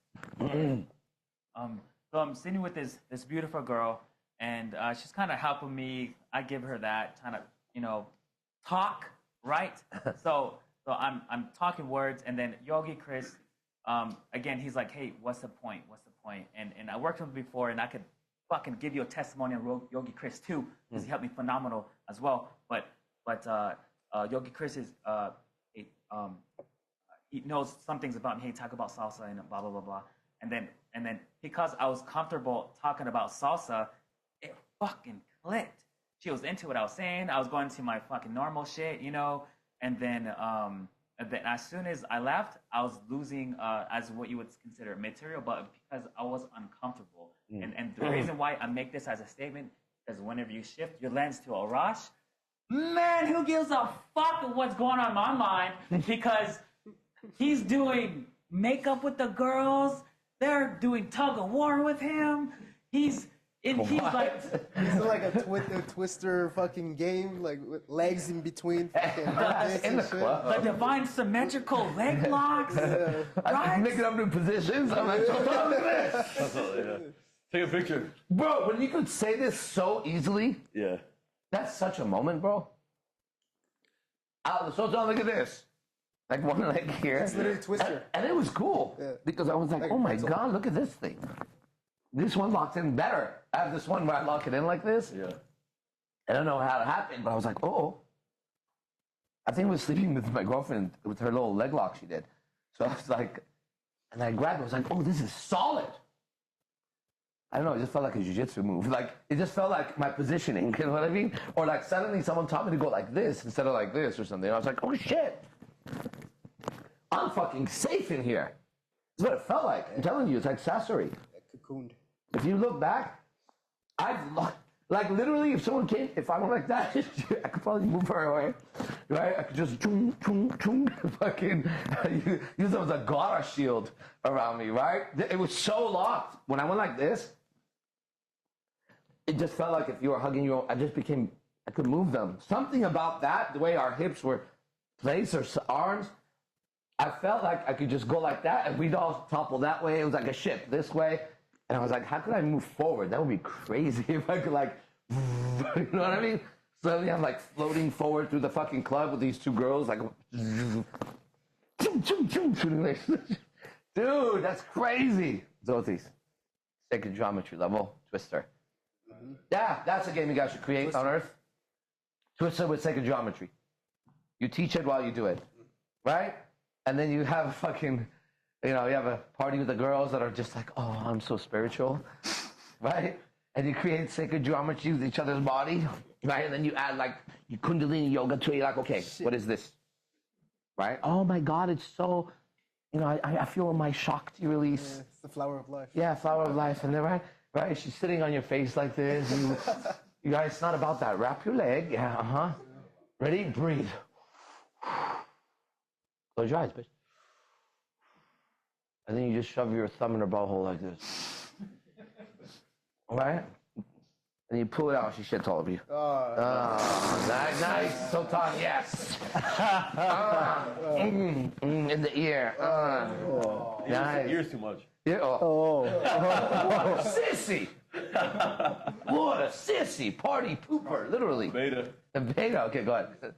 So I'm sitting with this beautiful girl, and she's kind of helping me. I give her that kind of, talk, right? so I'm talking words, and then Yogi Chris, again, he's like, hey, what's the point? What's the point? And I worked with him before, and I could fucking give you a testimony on Yogi Chris too, because he helped me phenomenal as well. But Yogi Chris is he knows some things about me. He talk about salsa and blah blah blah blah. And then because I was comfortable talking about salsa, it fucking clicked. She was into what I was saying. I was going to my fucking normal shit, And then as soon as I left, I was losing as what you would consider material, but because I was uncomfortable. And the reason why I make this as a statement is whenever you shift your lens to Arash, man, who gives a fuck of what's going on in my mind? Because he's doing makeup with the girls. They're doing tug of war with him. He's like It's like a twister fucking game, like with legs in between. Fucking in the shit. club. the divine symmetrical leg locks. I'm Right? making up new positions. I'm like, so look at this. That's all, yeah. Take a picture. Bro, when you could say this so easily, Yeah. that's such a moment, bro. So look at this. Like one leg here. It's literally twister. And it was cool. Yeah. Because I was like, Like oh my pretzel. God, look at this thing. This one locks in better. I have this one where I lock it in like this. Yeah. I don't know how it happened, but I was like, oh. I think I was sleeping with my girlfriend with her little leg lock she did. So I was like, and I grabbed it. I was like, oh, this is solid. I don't know. It just felt like a jiu-jitsu move. Like, it just felt like my positioning. You know what I mean? Or like suddenly someone taught me to go like this instead of like this or something. I was like, oh, shit. I'm fucking safe in here. That's what it felt like. I'm telling you, it's like accessory. Cocooned. If you look back, like literally, if someone came, if I went like that, I could probably move her away, right? I could just fucking use them as a Gara shield around me, right? It was so locked. When I went like this, it just felt like if you were hugging your, I could move them. Something about that, the way our hips were placed, or arms, I felt like I could just go like that, and we'd all topple that way. It was like a ship this way. And I was like, how could I move forward? That would be crazy if I could like, you know what I mean? Suddenly I'm like floating forward through the fucking club with these two girls, like, shooting like, dude, that's crazy. Zotis, sacred geometry level, Twister. Yeah, that's a game you guys should create on Earth. Twister with sacred geometry. You teach it while you do it, right? And then you have fucking, you have a party with the girls that are just like, oh, I'm so spiritual, right? And you create sacred geometry with each other's body, right? And then you add like you Kundalini yoga to it. You're like, okay, what is this? Right? Oh my God, it's so, I feel my Shakti release. Yeah, it's the flower of life. Yeah, flower of life. And then, right? She's sitting on your face like this. And you guys, it's not about that. Wrap your leg. Yeah, Ready? Breathe. Close your eyes, bitch. And then you just shove your thumb in her butthole like this. Right? And you pull it out, she shits all over you. Nice. So taut, yes. In the ear. Nice. Ears too much. Yeah, What a sissy. What a sissy. Party pooper, literally. Beta. Beta, okay, go ahead.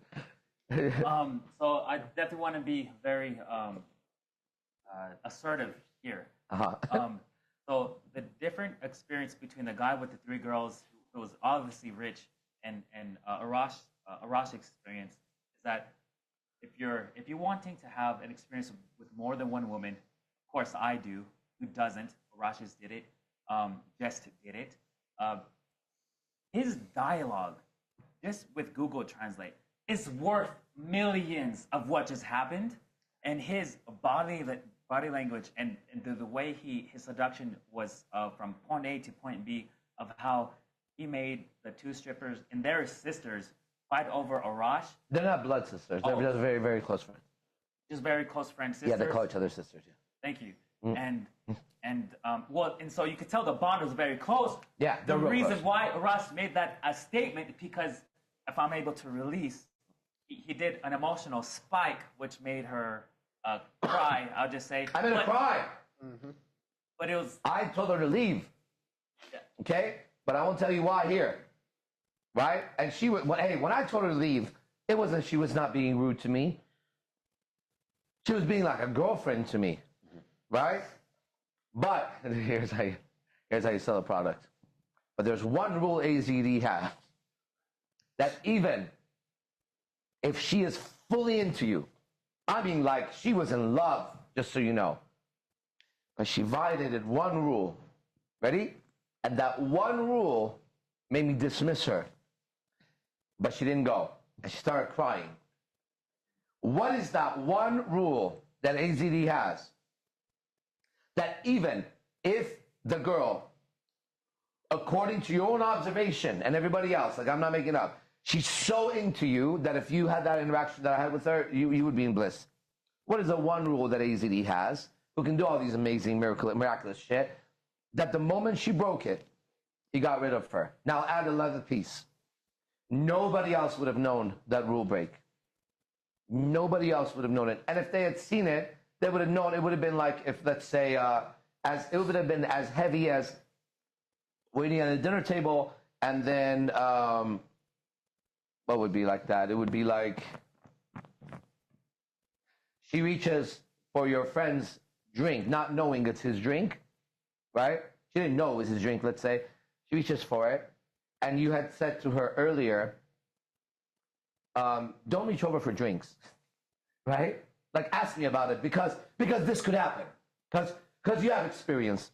So I definitely want to be very assertive here. So the different experience between the guy with the 3 girls who was obviously rich and Arash experience is that if you're wanting to have an experience with more than one woman, of course I do. Who doesn't? Arash just did it. Just did it. His dialogue, just with Google Translate, is worth millions of what just happened, and his body language and the way his seduction was from point A to point B, of how he made the 2 strippers and their sisters fight over Arash. They're not blood sisters. They're just very, very close friends. Just very close friend sisters. Yeah, they call each other sisters, yeah. Thank you. And so you could tell the bond was very close. Yeah, the they're real reason close. why Arash made that a statement, because if I'm able to release, he did an emotional spike which made her cry. I'll just say. I'm gonna cry. But it was. I told her to leave. Yeah. Okay? but I won't tell you why here. Right? And she would, hey, when I told her to leave, it wasn't she was not being rude to me. She was being like a girlfriend to me. Right? But here's how you sell a product. But there's one rule AZD has. That even if she is fully into you, I mean like she was in love, just so you know. But she violated one rule. Ready? And that one rule made me dismiss her. But she didn't go. And she started crying. What is that one rule that AZD has? That even if the girl, according to your own observation and everybody else, like I'm not making up, she's so into you that if you had that interaction that I had with her, you would be in bliss. What is the one rule that AZD has, who can do all these amazing, miraculous shit, that the moment she broke it, he got rid of her. Now add another piece. Nobody else would have known that rule break. Nobody else would have known it. And if they had seen it, they would have known. It would have been like if, let's say, it would have been as heavy as waiting at a dinner table, and then what would be like that? It would be like she reaches for your friend's drink, not knowing it's his drink, right? She didn't know it was his drink, let's say. She reaches for it, and you had said to her earlier, don't reach over for drinks, right? Like, ask me about it, because this could happen, because you have experience.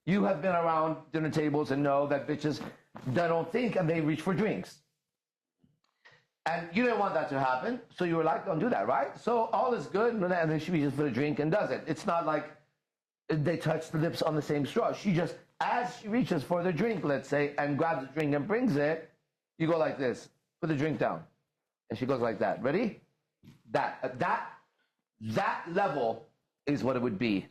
You have been around dinner tables and know that bitches, they don't think and they reach for drinks. And you didn't want that to happen, so you were like, don't do that, right? So all is good, and then she reaches for the drink and does it. It's not like they touch the lips on the same straw. She just, as she reaches for the drink, let's say, and grabs the drink and brings it, you go like this, put the drink down. And she goes like that. Ready? That level is what it would be.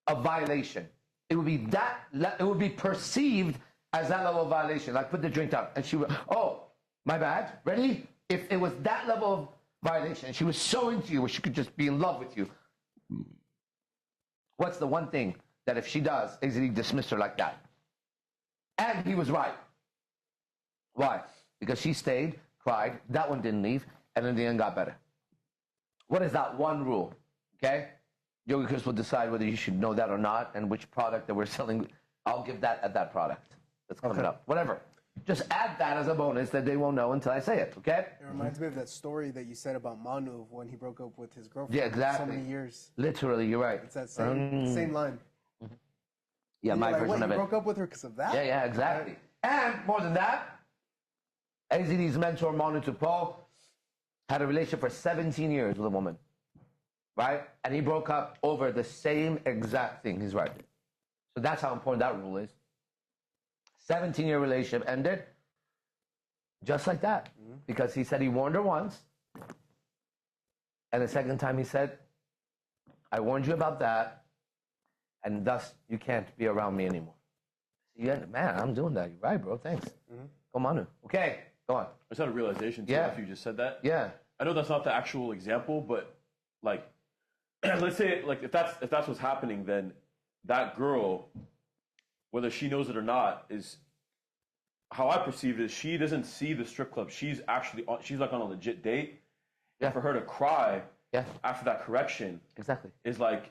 A violation. It would be it would be perceived as that level of violation. Like, put the drink down. And she would, oh, my bad. Ready? If it was that level of violation, she was so into you where she could just be in love with you. What's the one thing that if she does, is he dismissed her like that? And he was right. Why? Because she stayed, cried, that one didn't leave, and in the end got better. What is that one rule? Okay? Yogi Chris will decide whether you should know that or not, and which product that we're selling. I'll give that at that product that's coming up. Whatever. Just add that as a bonus that they won't know until I say it, okay? It reminds me of that story that you said about Manu when he broke up with his girlfriend. Yeah, exactly. For so many years. Literally, you're right. It's that same line. Yeah, and my like, version what, of you it. broke up with her because of that? Yeah, exactly. And more than that, AZD's mentor, Manu Tupo, had a relationship for 17 years with a woman, right? And he broke up over the same exact thing. He's right. So that's how important that rule is. 17-year relationship ended just like that, because he said he warned her once, and the second time he said, I warned you about that, and thus you can't be around me anymore. Yeah, man, I'm doing that. You're right, bro. Thanks. Go Manu. Okay, go on. I just had a realization too after you just said that. Yeah. I know that's not the actual example, but like, let's say like if that's what's happening, then that girl, whether she knows it or not, is how I perceive it is she doesn't see the strip club. She's like on a legit date. Yeah. And for her to cry Yeah. after that correction Exactly. is like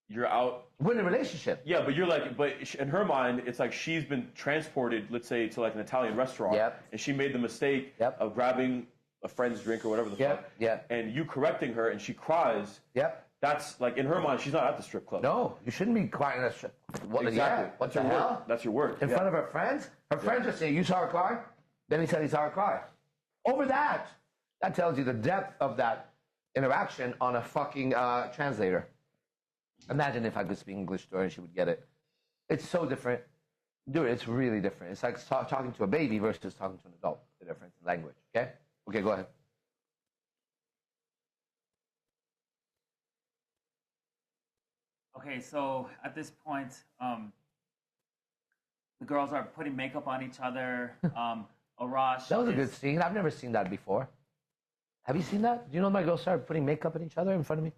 you're out. We're in a relationship. Yeah, but you're like, in her mind, it's like she's been transported, let's say, to like an Italian restaurant, Yep. and she made the mistake Yep. of grabbing a friend's drink or whatever the Yep, fuck, yep. and you correcting her, and she cries. Yep. That's like in her mind, she's not at the strip club. No, you shouldn't be crying at a strip. What, Exactly. Yeah, what That's the your hell? word. That's your word. In front of her friends? Her friends just say, you saw her cry? Then he said he saw her cry. Over that. That tells you the depth of that interaction on a fucking translator. Imagine if I could speak English to her and she would get it. It's so different. Dude, it's really different. It's like talking to a baby versus talking to an adult. The difference in language, okay? Okay, go ahead. Okay, so at this point, the girls are putting makeup on each other. Arash. That was a good scene. I've never seen that before. Have you seen that? Do you know my girls started putting makeup on each other in front of me?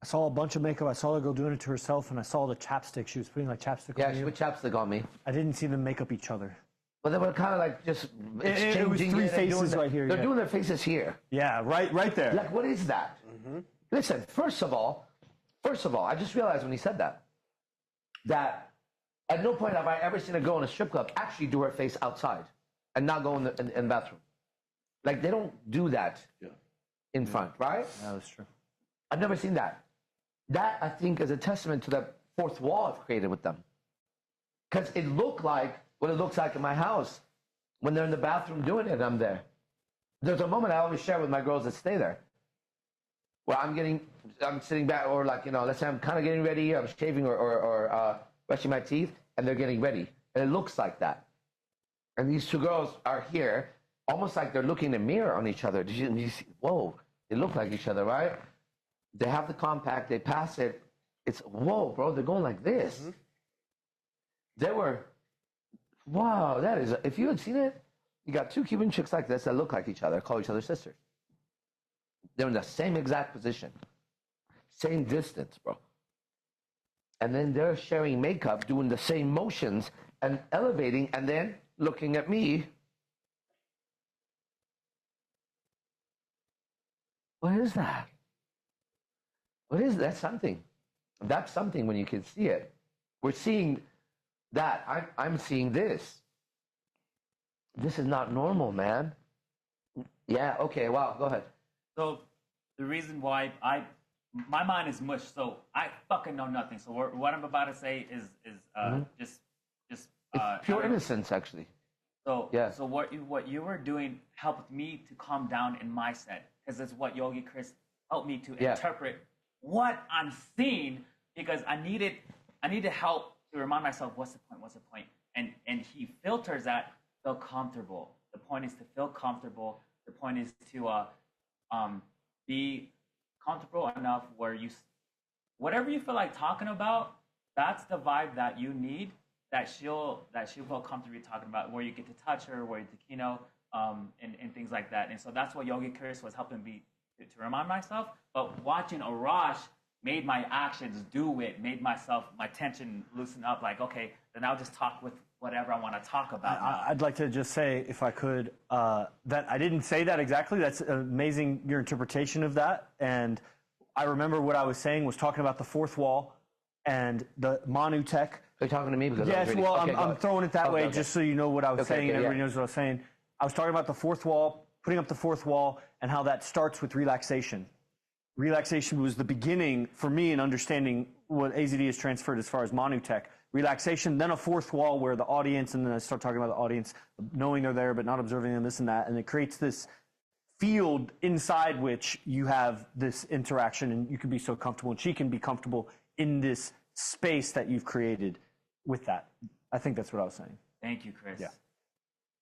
I saw a bunch of makeup. I saw the girl doing it to herself, and I saw the chapstick. She was putting like chapstick Yeah, on she you. put chapstick on me. I didn't see them make up each other. But they were kind of like just exchanging it was three and doing faces right here, They're yeah. doing their faces here. Yeah, right there. Like, what is that? Listen, first of all, I just realized when he said that at no point have I ever seen a girl in a strip club actually do her face outside and not go in the bathroom. Like, they don't do that in front, right? Yeah, that's true. I've never seen that. That, I think, is a testament to the fourth wall I've created with them. Because it looked like what it looks like in my house when they're in the bathroom doing it and I'm there. There's a moment I always share with my girls that stay there where I'm sitting back, or like, let's say I'm kind of getting ready, I'm shaving or brushing my teeth, and they're getting ready. And it looks like that. And these two girls are here, almost like they're looking in a mirror on each other. Did you see? Whoa, they look like each other, right? They have the compact, they pass it. It's, whoa, bro, they're going like this. They were, wow, that is, if you had seen it, you got two Cuban chicks like this that look like each other, call each other sisters. They're in the same exact position, same distance, bro. And then they're sharing makeup, doing the same motions and elevating, and then looking at me. What is that? What is that? Something. That's something when you can see it. We're seeing that. I'm seeing this. This is not normal, man. Yeah, okay, wow, go ahead. So the reason why my mind is mush, so I fucking know nothing. So what I'm about to say is just It's pure I don't- innocence, actually. So Yeah. So what you were doing helped me to calm down in my set, because it's what Yogi Chris helped me to interpret what I'm seeing, because I needed help to remind myself what's the point, and he filters that, feel comfortable. The point is to feel comfortable. The point is to be comfortable enough where whatever you feel like talking about, that's the vibe that you need, that she'll feel comfortable talking about, where you get to touch her, where you and things like that. And so that's what Yogi Chris was helping me to remind myself. But watching Arash made my actions do it, made my tension loosen up. Like, okay, then I'll just talk with whatever I want to talk about. I'd like to just say, if I could, that I didn't say that exactly. That's amazing, your interpretation of that. And I remember what I was saying was talking about the fourth wall and the Manu Tech. Are you talking to me? Because Yes, well, okay, I'm throwing it that way just so you know what I was saying and everybody yeah. knows what I was saying. I was talking about the fourth wall, putting up the fourth wall, and how that starts with relaxation. Relaxation was the beginning for me in understanding what AZD has transferred as far as Manu Tech. Relaxation, then a fourth wall where the audience, and then I start talking about the audience, knowing they're there but not observing them, this and that, and it creates this field inside which you have this interaction, and you can be so comfortable, and she can be comfortable in this space that you've created with that. I think that's what I was saying. Thank you, Chris. Yeah.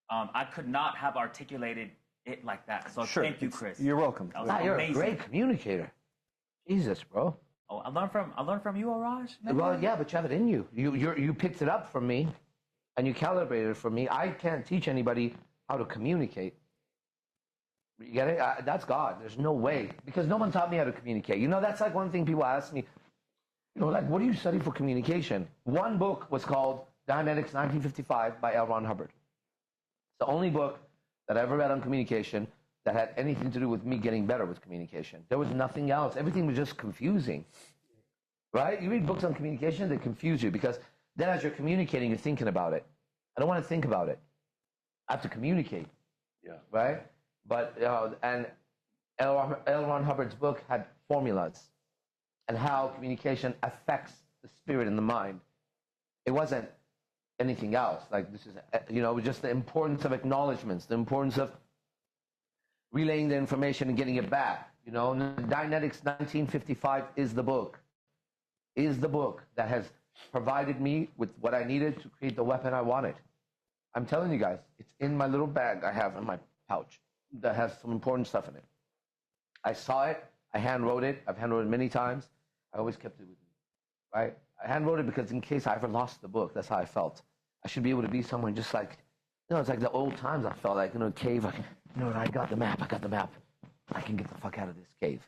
I could not have articulated it like that. So Sure. thank you, Chris. You're welcome. That was You're amazing. a great communicator. Jesus, bro. Oh, I learned from you, Arash. Well, yeah, but you have it in you. You picked it up from me, and you calibrated it for me. I can't teach anybody how to communicate. You get it? That's God. There's no way, because no one taught me how to communicate. That's like one thing people ask me. Like, what do you study for communication? One book was called Dianetics 1955 by L. Ron Hubbard. It's the only book that I ever read on communication that had anything to do with me getting better with communication. There was nothing else. Everything was just confusing, right? You read books on communication, they confuse you, because then as you're communicating, you're thinking about it. I don't want to think about it. I have to communicate, right? But, and L. Ron Hubbard's book had formulas and how communication affects the spirit and the mind. It wasn't anything else. Like, this is, it was just the importance of acknowledgments, the importance of relaying the information and getting it back. Dianetics 1955 is the book that has provided me with what I needed to create the weapon I wanted. I'm telling you guys, it's in my little bag I have in my pouch that has some important stuff in it. I saw it, I hand wrote it, I've hand wrote it many times. I always kept it with me, right? I hand wrote it because in case I ever lost the book, that's how I felt. I should be able to be somewhere just like, it's like the old times I felt like, cave. I got the map. I can get the fuck out of this cave.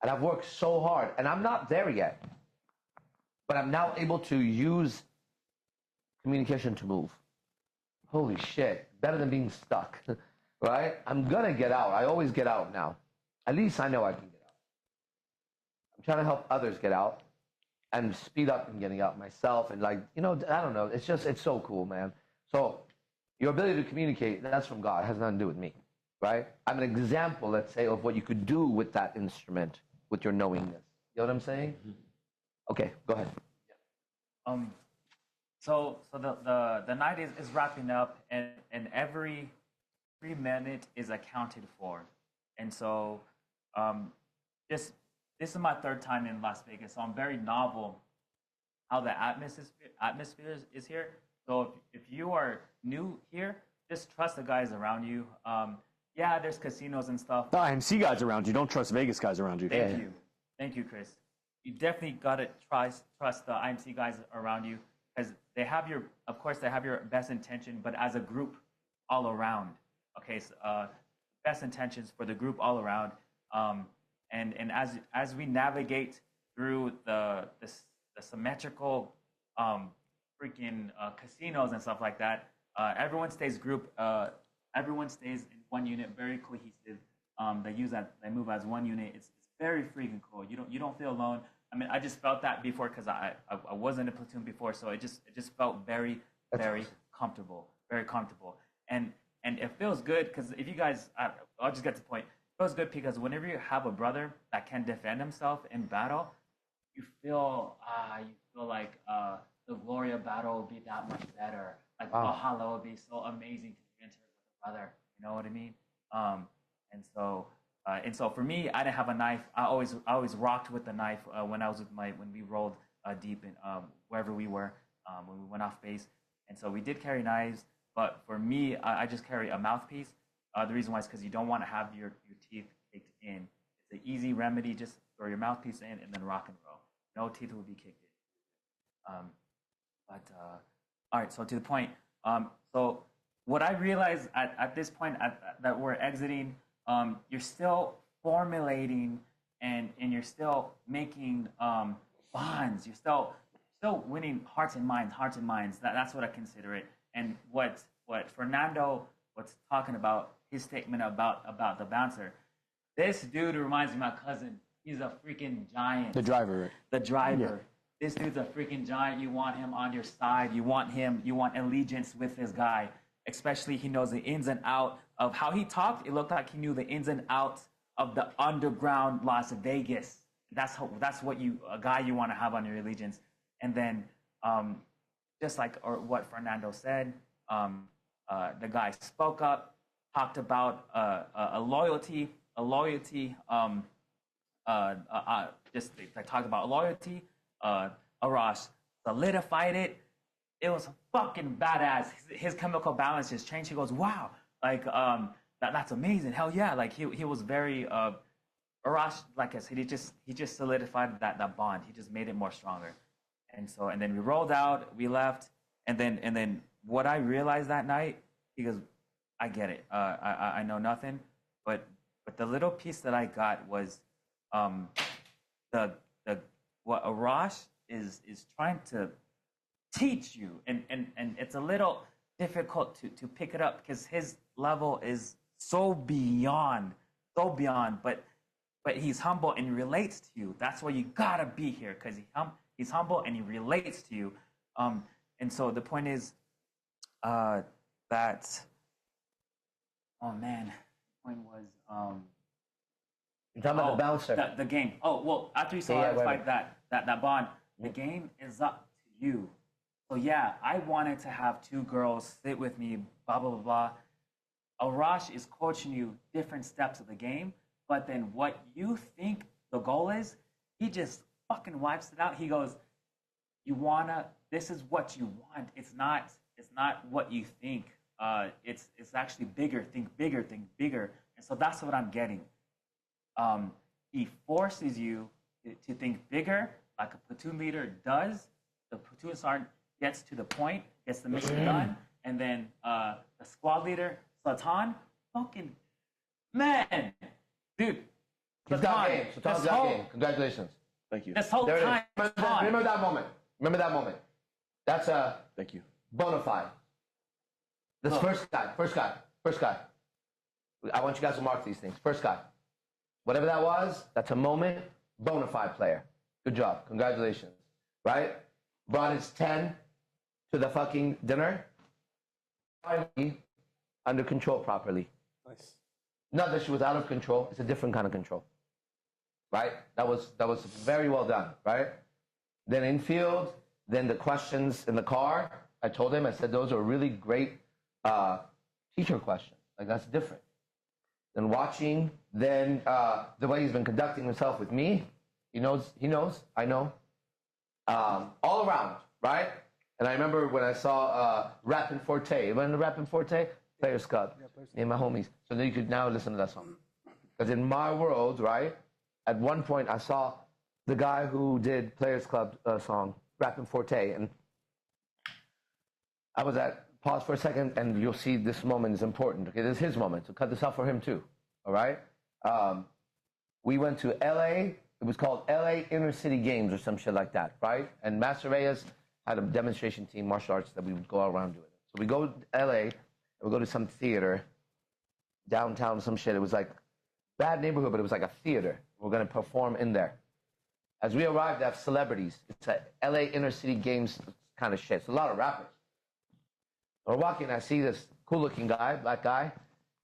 And I've worked so hard, and I'm not there yet. But I'm now able to use communication to move. Holy shit, better than being stuck, right? I'm gonna get out. I always get out now. At least I know I can get out. I'm trying to help others get out and speed up in getting out myself. And like, you know, I don't know. It's just, it's so cool, man. So your ability to communicate, that's from God. It has nothing to do with me, right? I'm an example, let's say, of what you could do with that instrument, with your knowingness. You know what I'm saying? Okay, go ahead. So the night is wrapping up, and every 3 minutes is accounted for, and so this is my third time in Las Vegas, so I'm very novel how the atmosphere is here. So if you are new here, just trust the guys around you. Yeah, there's casinos and stuff. The IMC guys around you. Don't trust Vegas guys around you. Thank you, Chris. You definitely gotta trust the IMC guys around you, because they have your best intention, but as a group all around. Okay, so, best intentions for the group all around. And as we navigate through the symmetrical freaking casinos and stuff like that, everyone stays everyone stays in one unit, very cohesive. They move as one unit. It's very freaking cool. You don't feel alone. I mean, I just felt that before, because I was in a platoon before, so it just felt very comfortable, very comfortable, and it feels good, because if you guys, I'll just get to the point. It feels good because whenever you have a brother that can defend himself in battle, you feel like the glory of battle will be that much better. Like Valhalla will be so amazing to enter with a brother. You know what I mean? And so for me, I didn't have a knife. I always rocked with the knife when we rolled deep in wherever we were when we went off base. And so we did carry knives, but for me, I just carry a mouthpiece. The reason why is because you don't want to have your teeth kicked in. It's an easy remedy. Just throw your mouthpiece in and then rock and roll. No teeth will be kicked in. All right. So to the point. So what I realized at this point that we're exiting. You're still formulating and you're still making bonds. You're still winning hearts and minds. That's what I consider it. And what Fernando was talking about, his statement about the bouncer. This dude reminds me of my cousin. He's a freaking giant. The driver. Yeah. This dude's a freaking giant. You want him on your side. You want allegiance with this guy. Especially he knows the ins and out of how he talked. It looked like he knew the ins and outs of the underground Las Vegas. That's what a guy you want to have on your allegiance. And then just like what Fernando said, the guy spoke up, talked about a loyalty. Just they talked about loyalty. Arash solidified it. It was fucking badass. His chemical balance just changed. He goes, wow, like that's amazing. Hell yeah. Like he was very Arash, like I said, he just solidified that bond. He just made it more stronger. And then we rolled out, we left, and then what I realized that night, because I get it. I know nothing, but the little piece that I got was what Arash is trying to teach you, and it's a little difficult to pick it up because his level is so beyond, but he's humble and relates to you. That's why you gotta be here, because he's humble and he relates to you. And so the point is that, oh man, the point was you're talking about the bouncer. The game. Oh well, after you saw us fight that bond, the game is up to you. So yeah, I wanted to have two girls sit with me, blah, blah, blah, blah. Arash is coaching you different steps of the game, but then what you think the goal is, he just fucking wipes it out. He goes, this is what you want. It's not what you think. It's actually bigger. Think bigger. And so that's what I'm getting. He forces you to think bigger, like a platoon leader does. The platoon sergeant gets to the point, gets the mission done, and then the squad leader, Sultan, fucking man, dude. He's got game. Sultan's got game. Congratulations. Thank you. This whole There it time. is. Remember that moment. Remember that moment. That's a Thank you. bona fide. This first guy. I want you guys to mark these things. First guy. Whatever that was, that's a moment, bona fide player. Good job. Congratulations. Right? Brought his 10 to the fucking dinner. Finally, under control properly. Nice. Not that she was out of control. It's a different kind of control. Right? That was very well done. Right? Then infield, then the questions in the car. I told him, I said, those are really great teacher questions. Like, that's different. Then watching, then the way he's been conducting himself with me. He knows, I know. All around, right? And I remember when I saw Rappin' Forte. Remember Rappin' Forte? Players Club. Yeah, Players Club. Me and my homies. So then you could now listen to that song. Because in my world, right, at one point I saw the guy who did Players Club song, Rappin' Forte. And I was at, pause for a second, and you'll see this moment is important. Okay, this is his moment. So cut this off for him too. All right? We went to LA. It was called LA Inner City Games or some shit like that, right? And Master Reyes had a demonstration team, martial arts, that we would go around doing. So we go to LA, and we go to some theater, downtown, some shit. It was like bad neighborhood, but it was like a theater. We're going to perform in there. As we arrived, they have celebrities. It's a LA Inner City Games kind of shit. It's a lot of rappers. We're walking, I see this cool-looking guy, black guy,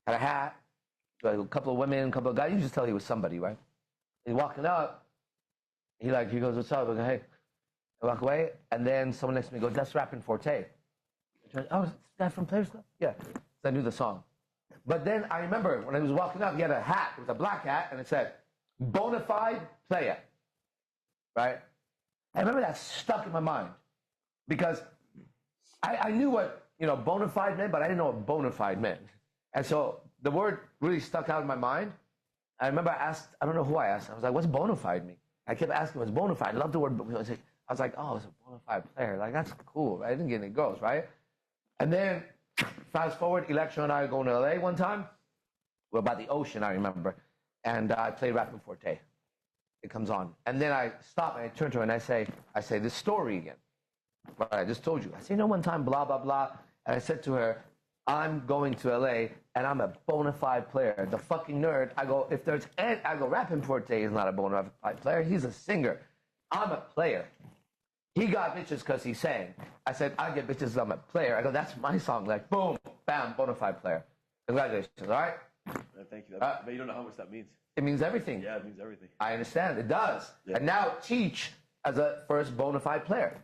had a hat, a couple of women, a couple of guys. You can just tell he was somebody, right? He's walking up. He goes, what's up? I go, hey. I walk away, and then someone next to me goes, that's Rappin' Forte. I turn, oh, is that from Players Club? Yeah. So I knew the song. But then I remember when I was walking up, he had a hat. It was a black hat, and it said, bona fide player. Right? I remember that stuck in my mind. Because I knew what, bona fide meant, but I didn't know what bona fide meant. And so the word really stuck out in my mind. I remember I asked, I don't know who I asked. I was like, what's bona fide mean? I kept asking, what's bona fide? I love the word. I was like, oh, it's a bona fide player. Like, that's cool, right? I didn't get any girls, right? And then, fast forward, Electro and I are going to LA one time. We're by the ocean, I remember. And I played Rappin' Forte. It comes on. And then I stop and I turn to her and I say this story again. What I just told you. I say, one time, blah, blah, blah. And I said to her, I'm going to LA and I'm a bona fide player. The fucking nerd. I go, Rappin' Forte is not a bona fide player. He's a singer. I'm a player. He got bitches because he sang. I said, I get bitches because I'm a player. I go, that's my song. Like, boom, bam, bona fide player. Congratulations, all right? Thank you. But you don't know how much that means. It means everything. Yeah, it means everything. I understand. It does. Yeah. And now teach as a first bona fide player.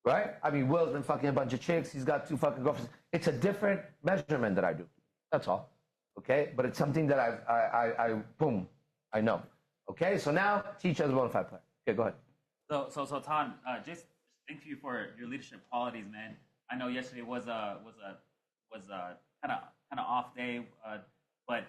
Right? I mean, Will's been fucking a bunch of chicks. He's got 2 fucking girlfriends. It's a different measurement that I do. That's all. Okay? But it's something that I know. Okay? So now teach as a bona fide player. Okay, go ahead. So Tan, just thank you for your leadership qualities, man. I know yesterday was a kind of off day, but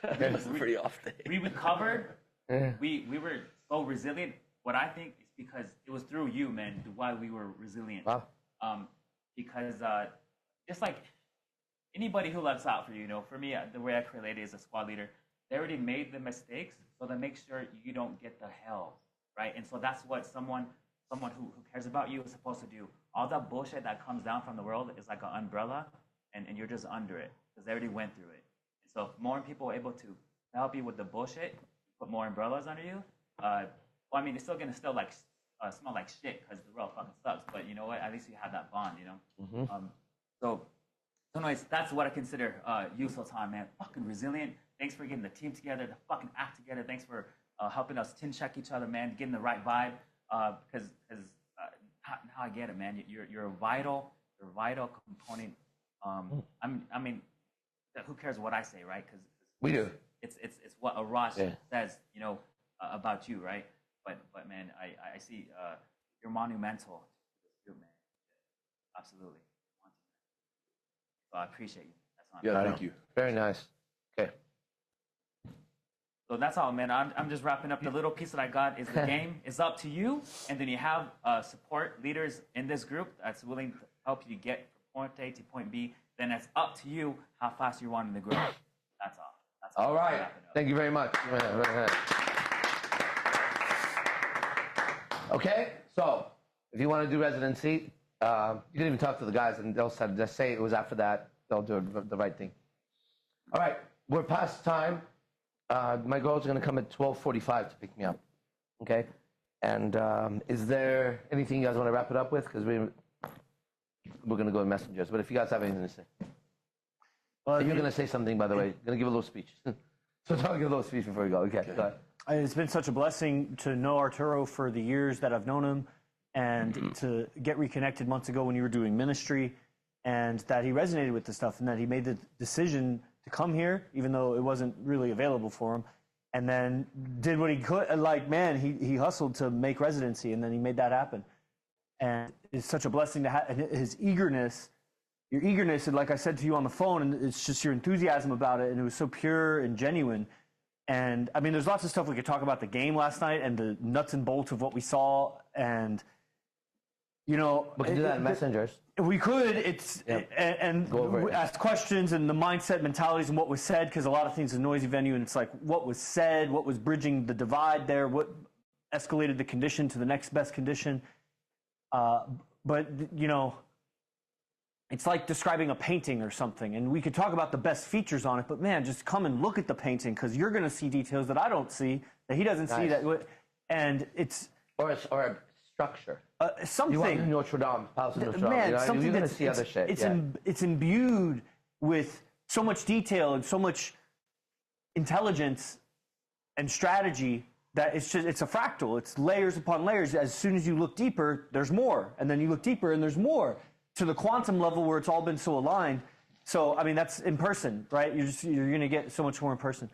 It was a pretty off day. we recovered. Yeah. We were so resilient. What I think is because it was through you, man, why we were resilient. Wow. Because just like anybody who lets out for you, for me, the way I relate it as a squad leader, they already made the mistakes, so they make sure you don't get the hell, right? And so that's what someone who cares about you is supposed to do. All that bullshit that comes down from the world is like an umbrella, and you're just under it because they already went through it. And so if more people are able to help you with the bullshit, put more umbrellas under you, well, I mean, it's still gonna smell like shit because the world fucking sucks. But you know what? At least you have that bond, Mm-hmm. So anyways, that's what I consider you, Sultan, man. Fucking resilient. Thanks for getting the team together, the fucking act together. Thanks for helping us chin check each other, man. Getting the right vibe. Because now I get it, man. You're a vital component. I mean, who cares what I say, right? Because We do. It's what Arash Yeah. says, about you, right? But man, I see you're monumental to this group, man. Absolutely. So I appreciate you. That's on. Yeah, thank you. Very nice. Okay. So that's all, man. I'm just wrapping up. The little piece that I got is the game. It's up to you, and then you have support leaders in this group that's willing to help you get from point A to point B. Then it's up to you how fast you're wanting to grow. That's all. All right. Thank you very much. Okay, so if you want to do residency, you can even talk to the guys, and they'll just say it was after that. They'll do the right thing. All right, we're past time. My girls are going to come at 12:45 to pick me up. Okay, and is there anything you guys want to wrap it up with? Because we're going to go to messengers. But if you guys have anything to say, you're going to say something, by the way. Going to give a little speech. So I'll give a little speech before we go. Okay, go ahead. It's been such a blessing to know Arturo for the years that I've known him, and to get reconnected months ago when you were doing ministry, and that he resonated with the stuff, and that he made the decision to come here, even though it wasn't really available for him, and then did what he could. Like, man, he hustled to make residency, and then he made that happen. And it's such a blessing to have his eagerness, your eagerness, and like I said to you on the phone, and it's just your enthusiasm about it, and it was so pure and genuine. And I mean, there's lots of stuff we could talk about the game last night and the nuts and bolts of what we saw, and you know, We can do that in messengers. we could. Yep. And Go over it. ask questions and the mindset, mentalities, and what was said, because a lot of things is a noisy venue, and it's like what was said, what was bridging the divide there, what escalated the condition to the next best condition. But you know, it's like describing a painting or something, and we could talk about the best features on it, but man, just come and look at the painting, because you're going to see details that I don't see, that he doesn't see, Nice. and it's Or a structure. something. You want Notre Dame, Palace of Notre Dame. Man, you know, something you're going to that's see other shit. It's yeah. it's imbued with so much detail and so much intelligence and strategy that it's a fractal. It's layers upon layers. As soon as you look deeper, there's more, and then you look deeper, and there's more, to the quantum level where it's all been so aligned. So I mean, that's in person, right? You're going to get so much more in person.